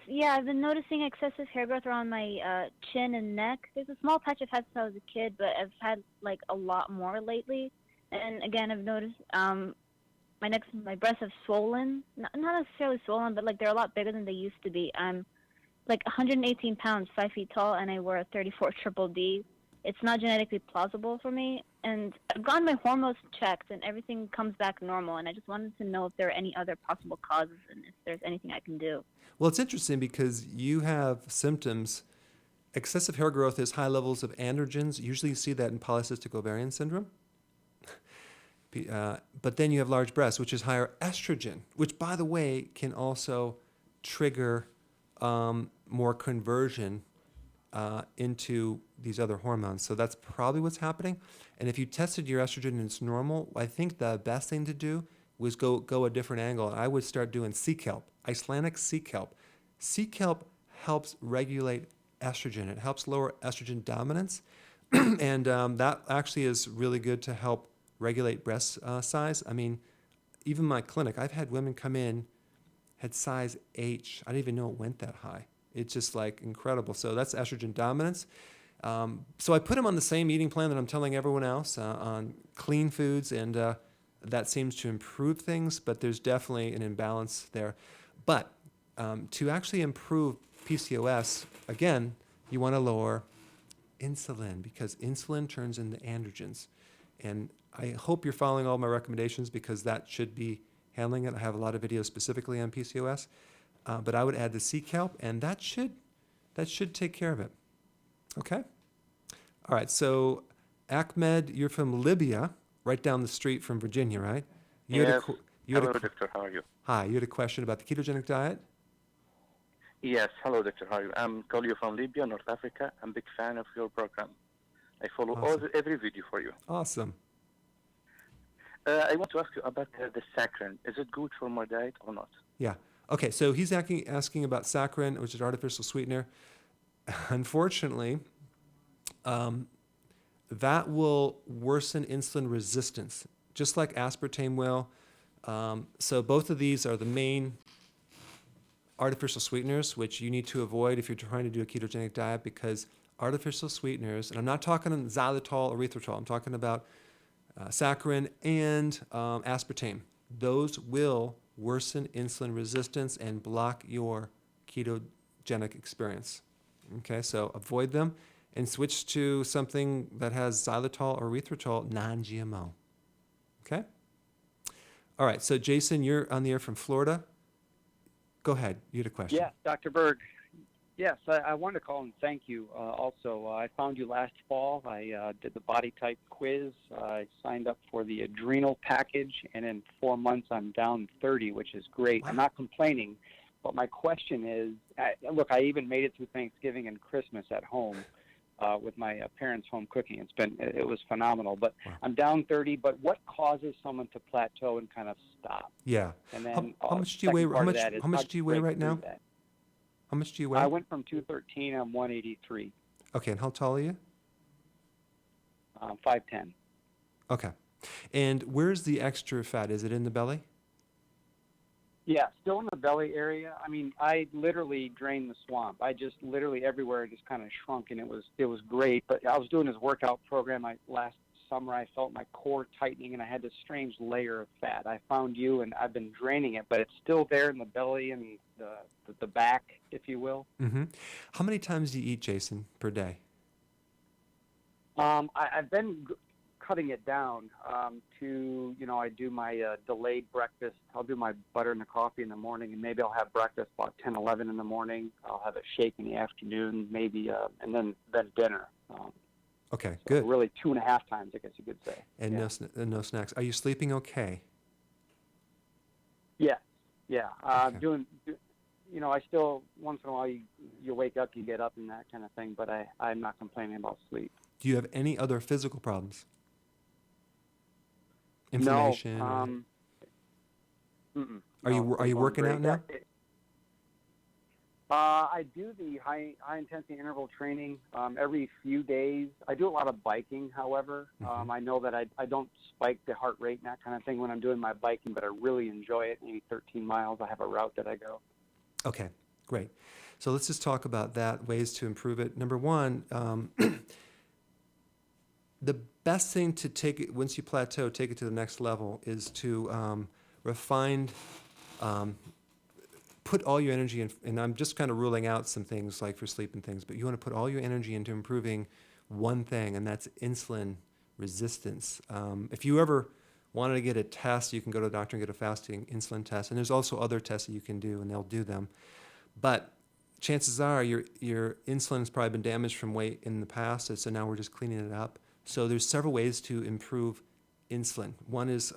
Yeah, I've been noticing excessive hair growth around my chin and neck. There's a small patch I've had since I was a kid, but I've had like a lot more lately. And again, I've noticed my breasts have swollen. Not necessarily swollen, but like they're a lot bigger than they used to be. I'm like 118 pounds, 5 feet tall, and I wear a 34 triple D. It's not genetically plausible for me. And I've gotten my hormones checked, and everything comes back normal. And I just wanted to know if there are any other possible causes and if there's anything I can do. Well, it's interesting because you have symptoms. Excessive hair growth is high levels of androgens. Usually you see that in polycystic ovarian syndrome. But then you have large breasts, which is higher estrogen, which, by the way, can also trigger more conversion into these other hormones. So that's probably what's happening. And if you tested your estrogen and it's normal, I think the best thing to do was go a different angle. I would start doing sea kelp, Icelandic sea kelp. Sea kelp helps regulate estrogen. It helps lower estrogen dominance. And that actually is really good to help regulate breast size. I mean, even my clinic, I've had women come in, had size H. I didn't even know it went that high. It's just like incredible. So that's estrogen dominance. So I put them on the same eating plan that I'm telling everyone else, on clean foods, and that seems to improve things, but there's definitely an imbalance there. But to actually improve PCOS, again, you want to lower insulin, because insulin turns into androgens. And I hope you're following all my recommendations, because that should be handling it. I have a lot of videos specifically on PCOS, but I would add the sea kelp, and that should take care of it. Okay? All right, so Ahmed, you're from Libya, right down the street from Virginia, right? Yes. Hello, Doctor. How are you? Hi, you had a question about the ketogenic diet? Yes. Hello, Doctor. How are you? I'm calling you from Libya, North Africa. I'm a big fan of your program. I follow every video for you. Awesome. I want to ask you about the saccharin. Is it good for my diet or not? Yeah. Okay, so he's asking about saccharin, which is artificial sweetener. Unfortunately, that will worsen insulin resistance, just like aspartame will. So both of these are the main artificial sweeteners, which you need to avoid if you're trying to do a ketogenic diet, because artificial sweeteners, and I'm not talking xylitol or erythritol, I'm talking about saccharin and aspartame. Those will worsen insulin resistance and block your ketogenic experience. Okay, so avoid them and switch to something that has xylitol or erythritol, non-GMO. Okay? All right, so Jason, you're on the air from Florida. Go ahead, you had a question. Yeah, Dr. Berg. Yes, I wanted to call and thank you. Also, I found you last fall. I did the body type quiz. I signed up for the adrenal package, and in 4 months, I'm down 30, which is great. Wow. I'm not complaining, but my question is, look, I even made it through Thanksgiving and Christmas at home with my parents' home cooking. It was phenomenal. But wow. I'm down 30. But what causes someone to plateau and kind of stop? Yeah. And then how much do you weigh? How much do you weigh right now? How much do you weigh? I went from 213. I'm 183. Okay, and how tall are you? 5'10". Okay. And where's the extra fat? Is it in the belly? Yeah, still in the belly area. I mean, I literally drained the swamp. I just literally everywhere just kind of shrunk, and it was great. But I was doing this workout program last summer. I felt my core tightening, and I had this strange layer of fat. I found you, and I've been draining it, but it's still there in the belly and the back, if you will. Mm-hmm. How many times do you eat, Jason, per day? I've been cutting it down to, I do my delayed breakfast. I'll do my butter and the coffee in the morning, and maybe I'll have breakfast about 10, 11 in the morning. I'll have a shake in the afternoon, maybe, and then dinner. Okay, So good. really 2.5 times, I guess you could say. And no snacks. Are you sleeping okay? Yeah. Doing, I still, once in a while, you wake up, you get up and that kind of thing, but I'm not complaining about sleep. Do you have any other physical problems? Inflammation? No. Are you working out now? I do the high intensity interval training every few days. I do a lot of biking, however. I know that I don't spike the heart rate and that kind of thing when I'm doing my biking, but I really enjoy it. Maybe 13 miles. I have a route that I go. Okay, great. So let's just talk about that, ways to improve it. Number one, the best thing to take it, once you plateau, take it to the next level, is to refine, put all your energy in, and I'm just kind of ruling out some things like for sleep and things, but you want to put all your energy into improving one thing, and that's insulin resistance. If you ever wanted to get a test, you can go to the doctor and get a fasting insulin test, and there's also other tests that you can do, and they'll do them. But chances are your insulin has probably been damaged from weight in the past, and so now we're just cleaning it up. So there's several ways to improve insulin. One is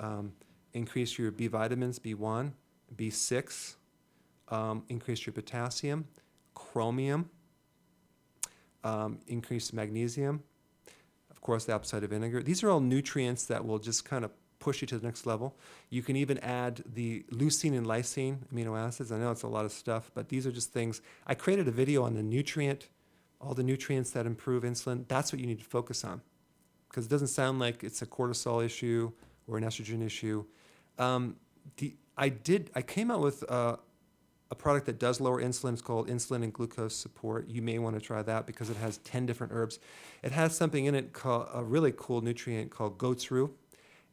increase your B vitamins, B1, B6, increase your potassium, chromium, increase magnesium, of course the apple cider vinegar. These are all nutrients that will just kind of push you to the next level. You can even add the leucine and lysine amino acids. I know it's a lot of stuff, but these are just things. I created a video on all the nutrients that improve insulin. That's what you need to focus on, because it doesn't sound like it's a cortisol issue or an estrogen issue. I came out with a product that does lower insulin. It's called Insulin and Glucose Support. You may want to try that because it has 10 different herbs. It has something in it called a really cool nutrient called goat's rue.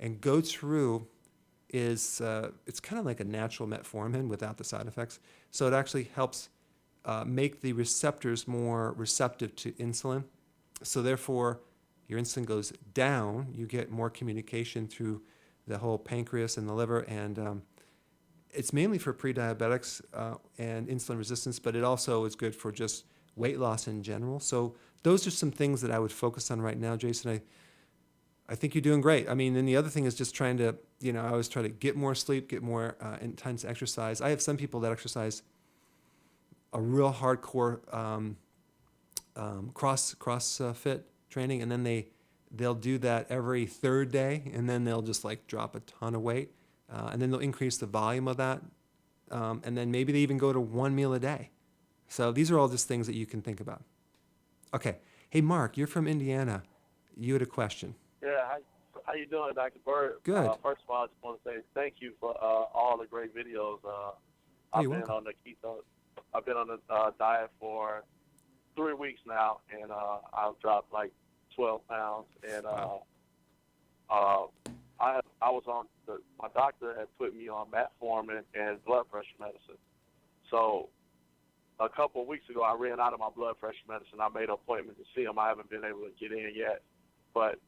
And goat's rue is, it's kind of like a natural metformin without the side effects. So it actually helps make the receptors more receptive to insulin. So therefore, your insulin goes down. You get more communication through the whole pancreas and the liver. And it's mainly for pre-diabetics and insulin resistance, but it also is good for just weight loss in general. So those are some things that I would focus on right now, Jason. I think you're doing great. I mean, and the other thing is just trying to, I always try to get more sleep, get more intense exercise. I have some people that exercise a real hardcore CrossFit training, and then they'll do that every third day, and then they'll just like drop a ton of weight, and then they'll increase the volume of that, and then maybe they even go to one meal a day. So these are all just things that you can think about. Okay. Hey, Mark, you're from Indiana. You had a question. Yeah, how you doing, Dr. Berg? Good. First of all, I just want to say thank you for all the great videos. I've been on the keto. I've been on the diet for 3 weeks now, and I've dropped like 12 pounds. And I was on my doctor had put me on metformin and blood pressure medicine. So a couple of weeks ago, I ran out of my blood pressure medicine. I made an appointment to see him. I haven't been able to get in yet, but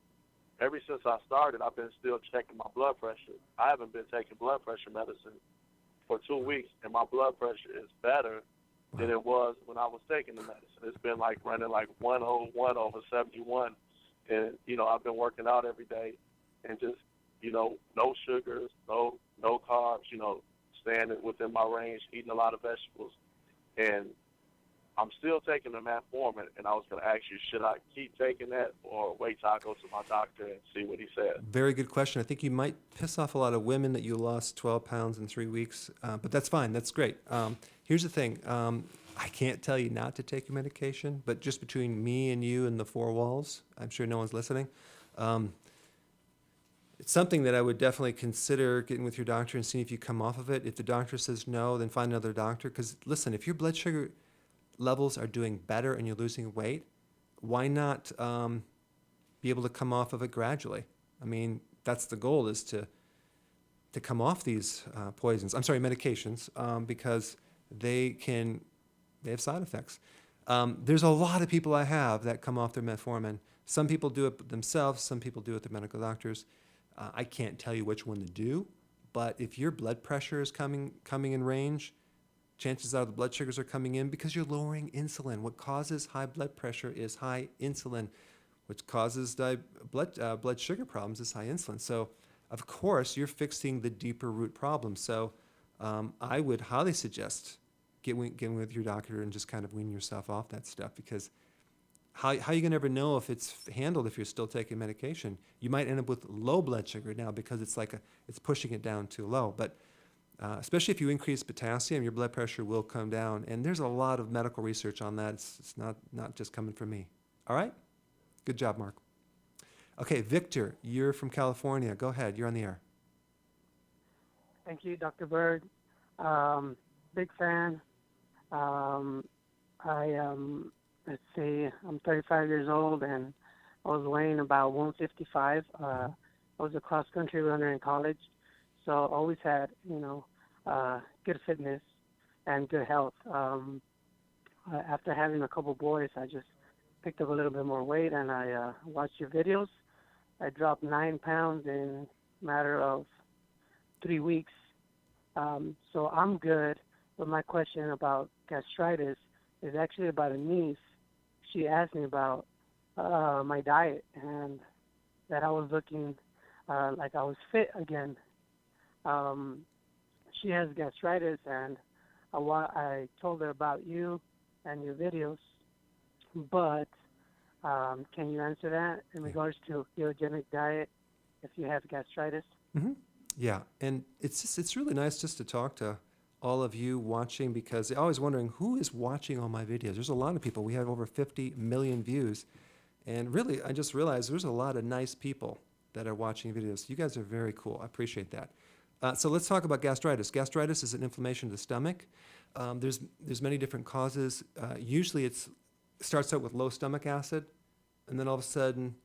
ever since I started, I've been still checking my blood pressure. I haven't been taking blood pressure medicine for 2 weeks, and my blood pressure is better than it was when I was taking the medicine. It's been like running like 101 over 71, and I've been working out every day, and just no sugars, no carbs, staying within my range, eating a lot of vegetables, and I'm still taking the metformin, and I was going to ask you, should I keep taking that or wait till I go to my doctor and see what he said? Very good question. I think you might piss off a lot of women that you lost 12 pounds in 3 weeks, but that's fine. That's great. Here's the thing. I can't tell you not to take your medication, but just between me and you and the four walls, I'm sure no one's listening. It's something that I would definitely consider getting with your doctor and seeing if you come off of it. If the doctor says no, then find another doctor. Because listen, if your blood sugar levels are doing better and you're losing weight, why not be able to come off of it gradually? I mean, that's the goal, is to come off these medications, because they have side effects. There's a lot of people I have that come off their metformin Some people do it themselves. Some people do it with medical doctors. I can't tell you which one to do, but if your blood pressure is coming in range, chances are the blood sugars are coming in because you're lowering insulin. What causes high blood pressure is high insulin. Which causes blood sugar problems is high insulin. So, of course, you're fixing the deeper root problem. So, I would highly suggest getting with your doctor and just kind of wean yourself off that stuff, because how are you going to ever know if it's handled if you're still taking medication? You might end up with low blood sugar now because it's pushing it down too low. But especially if you increase potassium, your blood pressure will come down. And there's a lot of medical research on that. It's not just coming from me. All right? Good job, Mark. Okay, Victor, you're from California. Go ahead. You're on the air. Thank you, Dr. Berg. Big fan. Let's see, I'm 35 years old, and I was weighing about 155. I was a cross-country runner in college, so I always had, good fitness and good health. After having a couple boys, I just picked up a little bit more weight, and I watched your videos. I dropped 9 pounds in a matter of 3 weeks. So I'm good, but my question about gastritis is actually about a niece. She asked me about my diet and that I was looking like I was fit again. She has gastritis, and I told her about you and your videos, but can you answer that in regards to ketogenic diet if you have gastritis? Mm-hmm. Yeah, and it's really nice just to talk to all of you watching, because they're always wondering who is watching all my videos. There's a lot of people. We have over 50 million views, and really, I just realized there's a lot of nice people that are watching videos. You guys are very cool. I appreciate that. So let's talk about gastritis. Gastritis is an inflammation of the stomach. There's many different causes. Usually it starts out with low stomach acid, and then all of a sudden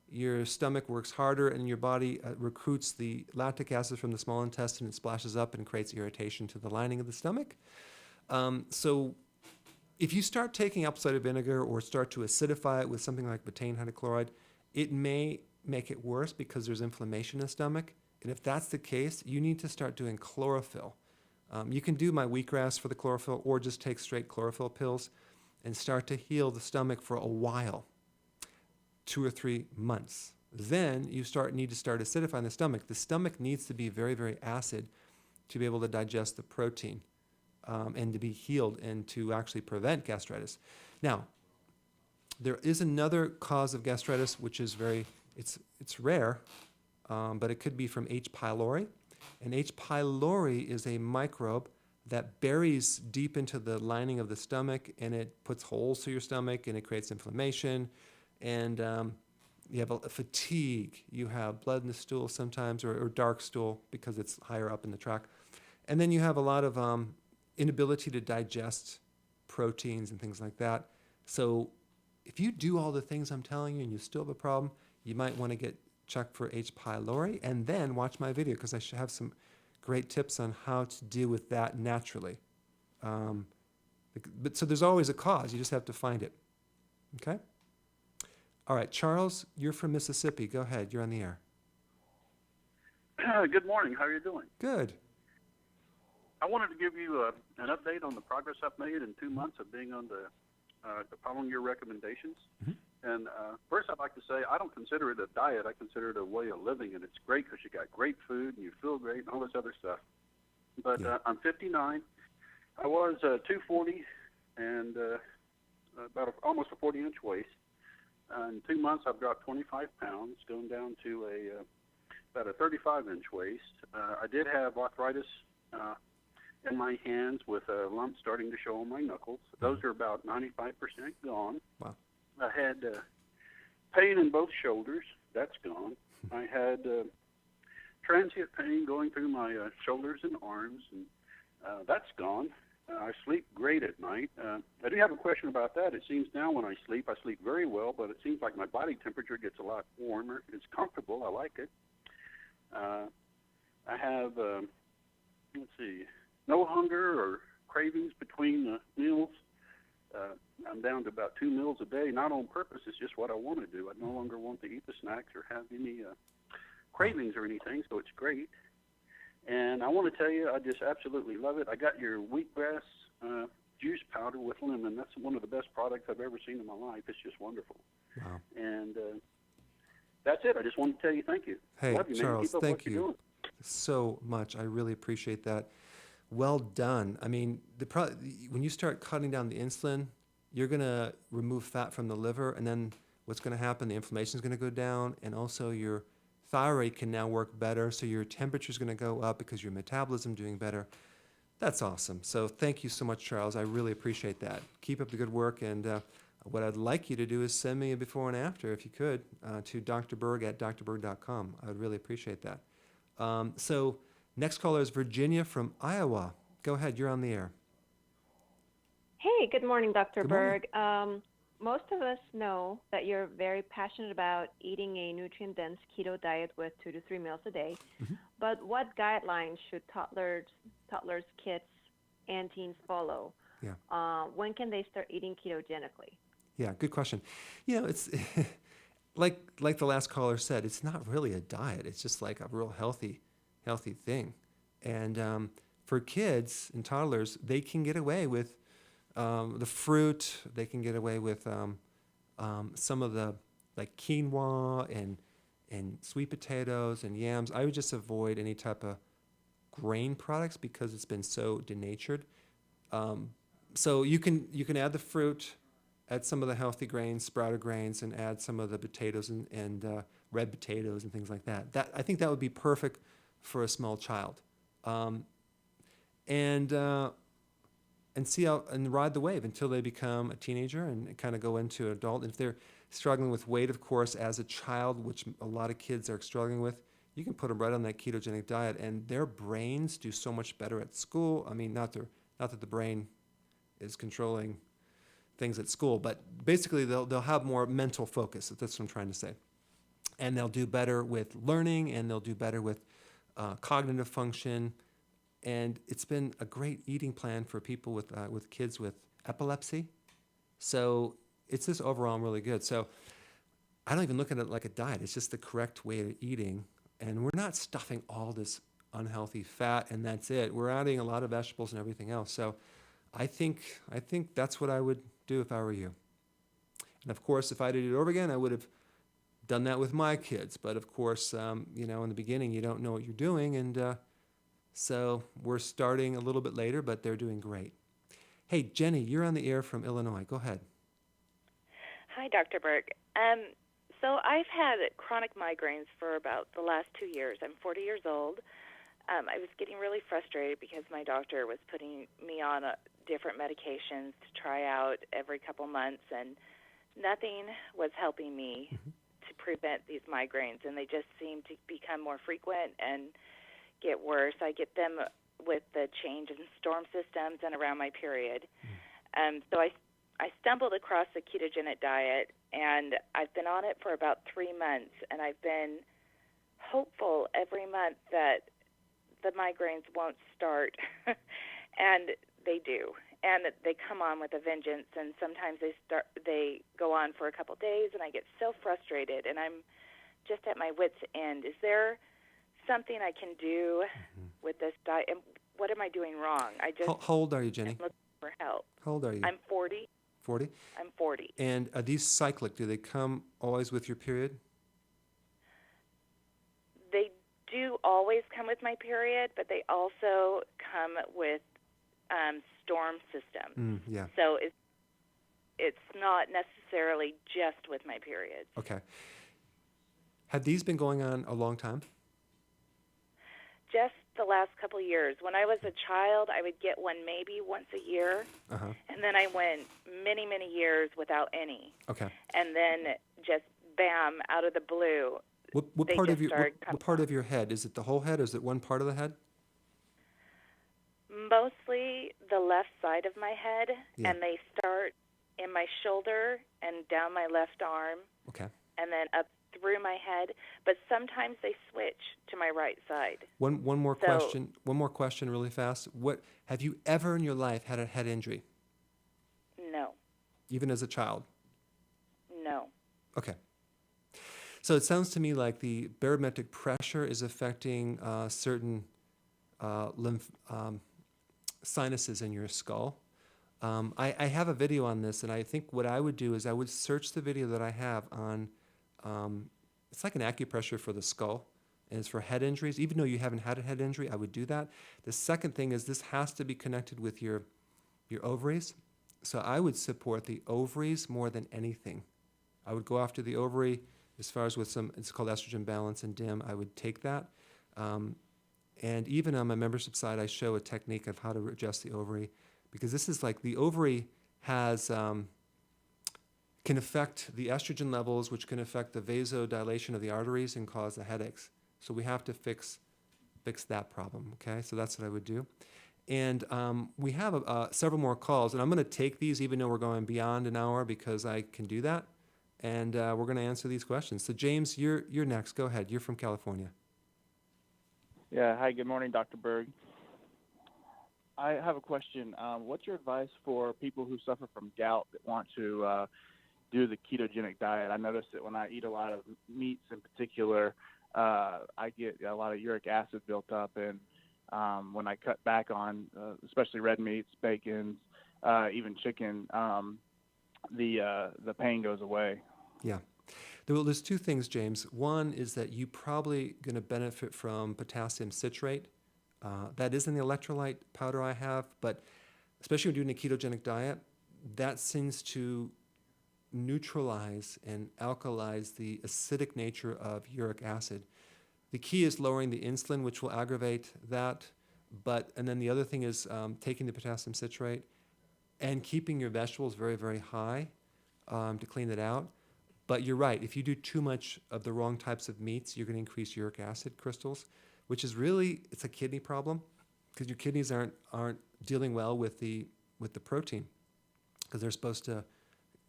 your stomach works harder and your body recruits the lactic acid from the small intestine and splashes up and creates irritation to the lining of the stomach. So if you start taking apple cider vinegar or start to acidify it with something like betaine hydrochloride, it may make it worse because there's inflammation in the stomach. And if that's the case, you need to start doing chlorophyll. You can do my wheatgrass for the chlorophyll, or just take straight chlorophyll pills and start to heal the stomach for a while, 2 or 3 months. Then you need to start acidifying the stomach. The stomach needs to be very, very acid to be able to digest the protein and to be healed and to actually prevent gastritis. Now, there is another cause of gastritis, which is it's rare, but it could be from H. pylori. And H. pylori is a microbe that buries deep into the lining of the stomach, and it puts holes through your stomach, and it creates inflammation. And you have a fatigue. You have blood in the stool sometimes, or dark stool because it's higher up in the tract. And then you have a lot of inability to digest proteins and things like that. So if you do all the things I'm telling you and you still have a problem, you might want to get checked for H. pylori, and then watch my video, because I should have some great tips on how to deal with that naturally. But so there's always a cause. You just have to find it. Okay? All right, Charles, you're from Mississippi. Go ahead. You're on the air. Good morning. How are you doing? Good. I wanted to give you an update on the progress I've made in 2 months of being on the following your recommendations. Mm-hmm. And first, I'd like to say I don't consider it a diet. I consider it a way of living, and it's great because you got great food and you feel great and all this other stuff. But I'm 59. I was 240 and almost a 40-inch waist. In 2 months, I've dropped 25 pounds, going down to about a 35-inch waist. I did have arthritis in my hands with a lump starting to show on my knuckles. Those are about 95% gone. Wow. I had pain in both shoulders. That's gone. I had transient pain going through my shoulders and arms, and that's gone. I sleep great at night. I do have a question about that. It seems now when I sleep very well, but it seems like my body temperature gets a lot warmer. It's comfortable. I like it. I have, no hunger or cravings between meals. I'm down to about 2 meals a day, not on purpose. It's just what I want to do. I no longer want to eat the snacks or have any cravings or anything, so it's great. And I want to tell you, I just absolutely love it. I got your wheatgrass juice powder with lemon. That's one of the best products I've ever seen in my life. It's just wonderful. Wow. And that's it. I just wanted to tell you thank you. Hey, Love you, man. Charles, Keep up thank what you're you doing. so much. I really appreciate that. Well done. I mean, when you start cutting down the insulin, you're going to remove fat from the liver, and then what's going to happen, the inflammation is going to go down, and also your thyroid can now work better, so your temperature is going to go up because your metabolism doing better. That's awesome. So thank you so much, Charles. I really appreciate that. Keep up the good work, and what I'd like you to do is send me a before and after, if you could, to drberg@drberg.com. I would really appreciate that. So next caller is Virginia from Iowa. Go ahead. You're on the air. Hey, good morning, Dr. Good morning. Berg. Most of us know that you're very passionate about eating a nutrient-dense keto diet with 2 to 3 meals a day. Mm-hmm. But what guidelines should toddlers, kids, and teens follow? Yeah. When can they start eating ketogenically? Yeah, good question. You know, it's like the last caller said, it's not really a diet. It's just like a real healthy thing. And for kids and toddlers, they can get away with the fruit. They can get away with some of the like quinoa and sweet potatoes and yams. I would just avoid any type of grain products because it's been so denatured. So you can add the fruit, add some of the healthy grains, sprouted grains, and add some of the potatoes and red potatoes and things like that. I think that would be perfect for a small child. And see how and ride the wave until they become a teenager and kind of go into adult. And if they're struggling with weight, of course, as a child, which a lot of kids are struggling with, you can put them right on that ketogenic diet, and their brains do so much better at school. I mean, not that the brain is controlling things at school, but basically they'll have more mental focus. That's what I'm trying to say. And they'll do better with learning, and they'll do better with cognitive function. And it's been a great eating plan for people with kids with epilepsy. So it's just overall really good. So I don't even look at it like a diet. It's just the correct way of eating. And we're not stuffing all this unhealthy fat and that's it. We're adding a lot of vegetables and everything else. So I think that's what I would do if I were you. And of course, if I did it over again, I would have done that with my kids. But of course, in the beginning, you don't know what you're doing. And so we're starting a little bit later, but they're doing great. Hey, Jenny, you're on the air from Illinois. Go ahead. Hi, Dr. Berg. So I've had chronic migraines for about the last 2 years. I'm 40 years old. I was getting really frustrated because my doctor was putting me on different medications to try out every couple months, and nothing was helping me to prevent these migraines, and they just seem to become more frequent and get worse. I get them with the change in storm systems and around my period. So I stumbled across the ketogenic diet, and I've been on it for about 3 months, and I've been hopeful every month that the migraines won't start, and they do. And they come on with a vengeance, and sometimes they go on for a couple days, and I get so frustrated, and I'm just at my wit's end. Is there something I can do with this diet? And what am I doing wrong? How old are you, Jenny? I'm looking for help. How old are you? I'm 40. 40? I'm 40. And are these cyclic? Do they come always with your period? They do always come with my period, but they also come with storm systems. Yeah. So it's not necessarily just with my period. Okay. Have these been going on a long time? Just the last couple of years. When I was a child, I would get one maybe once a year, and then I went many, many years without any. Okay. And then just bam, out of the blue. What part of your head? Is it the whole head, or is it one part of the head? Mostly the left side of my head, Yeah. and they start in my shoulder and down my left arm, Okay. and then up through my head. But sometimes they switch to my right side. One more question. One more question, really fast. What have you ever in your life had a head injury? No. even as a child? No. Okay. So it sounds to me like the barometric pressure is affecting certain lymph sinuses in your skull. I have a video on this, and I think what I would do is I would search the video that I have on, it's like an acupressure for the skull, and it's for head injuries. Even though you haven't had a head injury, I would do that. The second thing is this has to be connected with your ovaries. So I would support the ovaries more than anything. I would go after the ovary as far as with some, it's called estrogen balance and DIM. I would take that. And even on my membership site, I show a technique of how to adjust the ovary, because this is like the ovary has, can affect the estrogen levels, which can affect the vasodilation of the arteries and cause the headaches. So we have to fix that problem, okay? So that's what I would do. And we have several more calls, and I'm going to take these even though we're going beyond an hour, because I can do that. And we're going to answer these questions. So James, you're next. Go ahead. You're from California. Yeah. Hi. Good morning, Dr. Berg. I have a question. What's your advice for people who suffer from gout that want to do the ketogenic diet? I noticed that when I eat a lot of meats in particular, I get a lot of uric acid built up, and when I cut back on, especially red meats, bacon, even chicken, the pain goes away. Yeah. Well, there's two things, James. One is that you probably going to benefit from potassium citrate. That is in the electrolyte powder I have, but especially when doing a ketogenic diet, that seems to neutralize and alkalize the acidic nature of uric acid. The key is lowering the insulin, which will aggravate that. And then the other thing is taking the potassium citrate and keeping your vegetables very, very high to clean it out. But you're right. If you do too much of the wrong types of meats, you're going to increase uric acid crystals, which is really, it's a kidney problem, because your kidneys aren't dealing well with the protein, because they're supposed to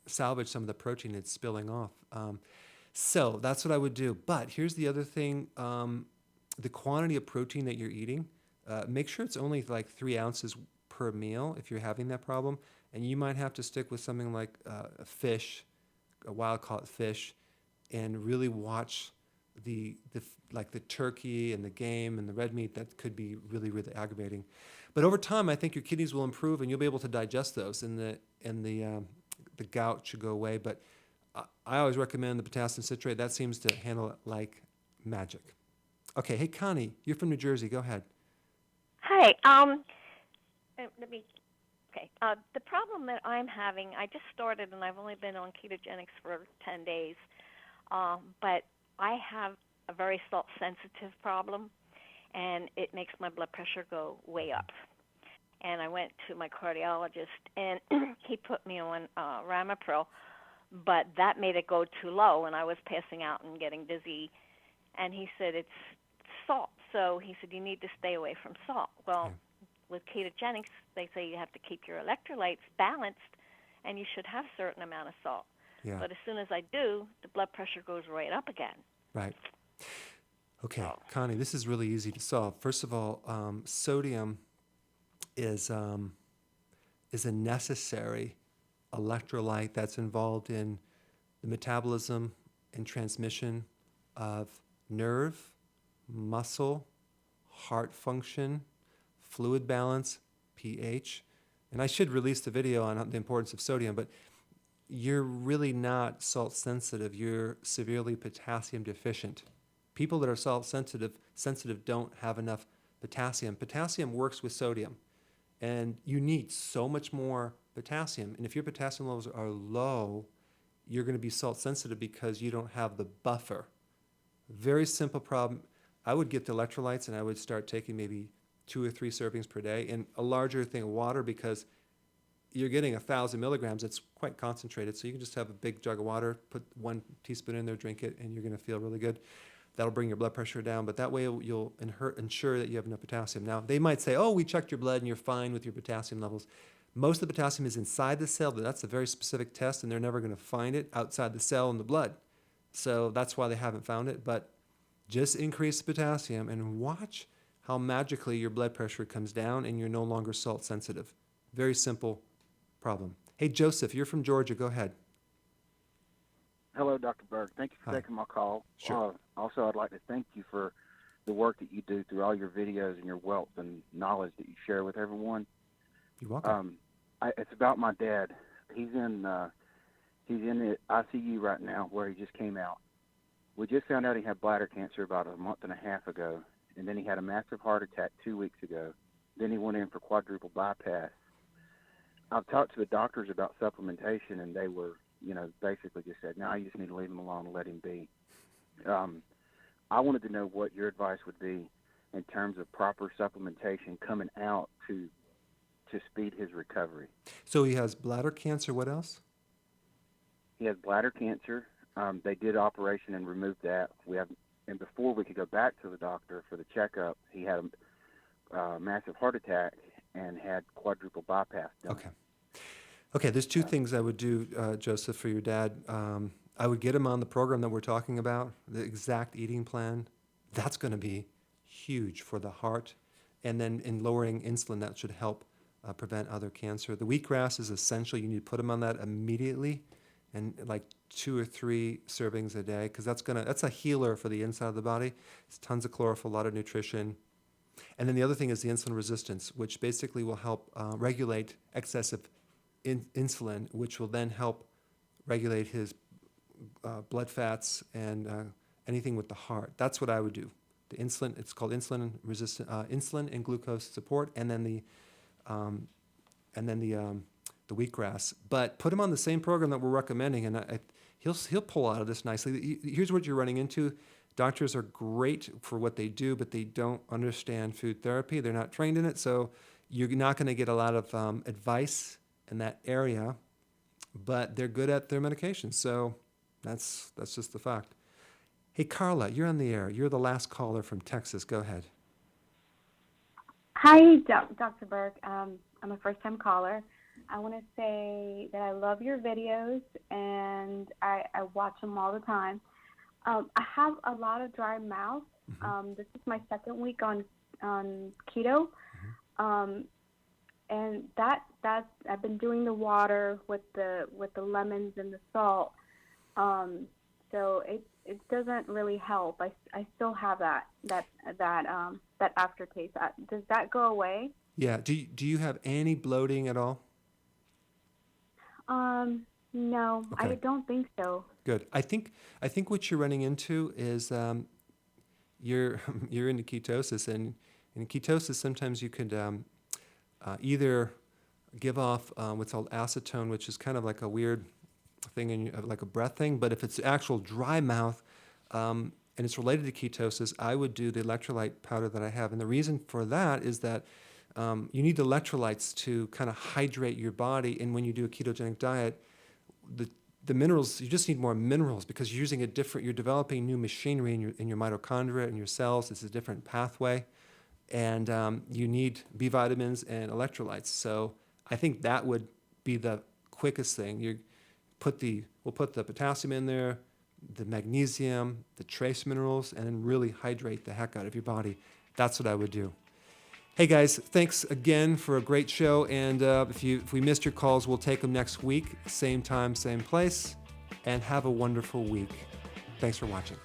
salvage some of the protein that's spilling off. So that's what I would do. But here's the other thing. The quantity of protein that you're eating, make sure it's only like 3 ounces per meal if you're having that problem. And you might have to stick with something like a fish, a wild-caught fish, and really watch the turkey and the game and the red meat. That could be really, really aggravating. But over time, I think your kidneys will improve and you'll be able to digest those, and the gout should go away. But I always recommend the potassium citrate. That seems to handle it like magic. Okay, hey Connie, you're from New Jersey. Go ahead. Hi. The problem that I'm having, I just started and I've only been on ketogenics for 10 days, but I have a very salt-sensitive problem, and it makes my blood pressure go way up. And I went to my cardiologist, and he put me on Ramipril, but that made it go too low, and I was passing out and getting dizzy. And he said, it's salt. So he said, you need to stay away from salt. Well, with ketogenics, they say you have to keep your electrolytes balanced, and you should have a certain amount of salt. Yeah. But as soon as I do, the blood pressure goes right up again. Right. Okay, Connie, this is really easy to solve. First of all, sodium is a necessary electrolyte that's involved in the metabolism and transmission of nerve, muscle, heart function, fluid balance, pH. And I should release the video on the importance of sodium, but you're really not salt sensitive. You're severely potassium deficient. People that are salt sensitive don't have enough potassium. Potassium works with sodium, and you need so much more potassium. And if your potassium levels are low, you're going to be salt sensitive because you don't have the buffer. Very simple problem. I would get the electrolytes, and I would start taking maybe 2 or 3 servings per day, and a larger thing of water, because you're getting 1,000 milligrams. It's quite concentrated, so you can just have a big jug of water, put 1 teaspoon in there, drink it, and you're going to feel really good. That'll bring your blood pressure down, but that way you'll ensure that you have enough potassium. Now, they might say, oh, we checked your blood and you're fine with your potassium levels. Most of the potassium is inside the cell, but that's a very specific test, and they're never going to find it outside the cell in the blood. So that's why they haven't found it. But just increase the potassium and watch how magically your blood pressure comes down and you're no longer salt sensitive. Very simple problem. Hey, Joseph, you're from Georgia. Go ahead. Hello, Dr. Berg. Thank you for Hi. taking my call. Sure. Also, I'd like to thank you for the work that you do through all your videos and your wealth and knowledge that you share with everyone. You're welcome. It's about my dad. He's in the ICU right now, where he just came out. We just found out he had bladder cancer about a month and a half ago, and then he had a massive heart attack 2 weeks ago. Then he went in for quadruple bypass. I've talked to the doctors about supplementation, and they were, basically just said, no, you just need to leave him alone and let him be. I wanted to know what your advice would be in terms of proper supplementation coming out to speed his recovery. So he has bladder cancer. What else? He has bladder cancer. They did operation and removed that. And before we could go back to the doctor for the checkup, he had a massive heart attack and had quadruple bypass done. Okay, there's two things I would do, Joseph, for your dad. I would get him on the program that we're talking about, the exact eating plan. That's going to be huge for the heart. And then in lowering insulin, that should help prevent other cancer. The wheatgrass is essential. You need to put him on that immediately, and like 2 or 3 servings a day, because that's a healer for the inside of the body. It's tons of chlorophyll, a lot of nutrition. And then the other thing is the insulin resistance, which basically will help regulate excessive insulin, which will then help regulate his blood fats and anything with the heart. That's what I would do. The insulin, it's called insulin and glucose support, and then the wheatgrass. But put him on the same program that we're recommending, and he'll pull out of this nicely. Here's what you're running into. Doctors are great for what they do, but they don't understand food therapy. They're not trained in it, so you're not going to get a lot of advice in that area, but they're good at their medications. So that's just the fact. Hey, Carla, you're on the air. You're the last caller from Texas. Go ahead. Hi, Dr. Berg. I'm a first-time caller. I want to say that I love your videos, and I watch them all the time. I have a lot of dry mouth. This is my second week on keto, and that's I've been doing the water with the lemons and the salt. So it doesn't really help. I still have that aftertaste. Does that go away? Yeah. Do you have any bloating at all? No, Okay. I don't think so. Good. I think what you're running into is you're into ketosis, and in ketosis sometimes you could either give off what's called acetone, which is kind of like a weird thing, like a breath thing. But if it's actual dry mouth and it's related to ketosis, I would do the electrolyte powder that I have. And the reason for that is that you need electrolytes to kind of hydrate your body. And when you do a ketogenic diet, the minerals, you just need more minerals because you're using you're developing new machinery in your mitochondria and your cells. It's a different pathway. And you need B vitamins and electrolytes. So I think that would be the quickest thing. We'll put the potassium in there, the magnesium, the trace minerals, and then really hydrate the heck out of your body. That's what I would do. Hey guys, thanks again for a great show. And if we missed your calls, we'll take them next week, same time, same place. And have a wonderful week. Thanks for watching.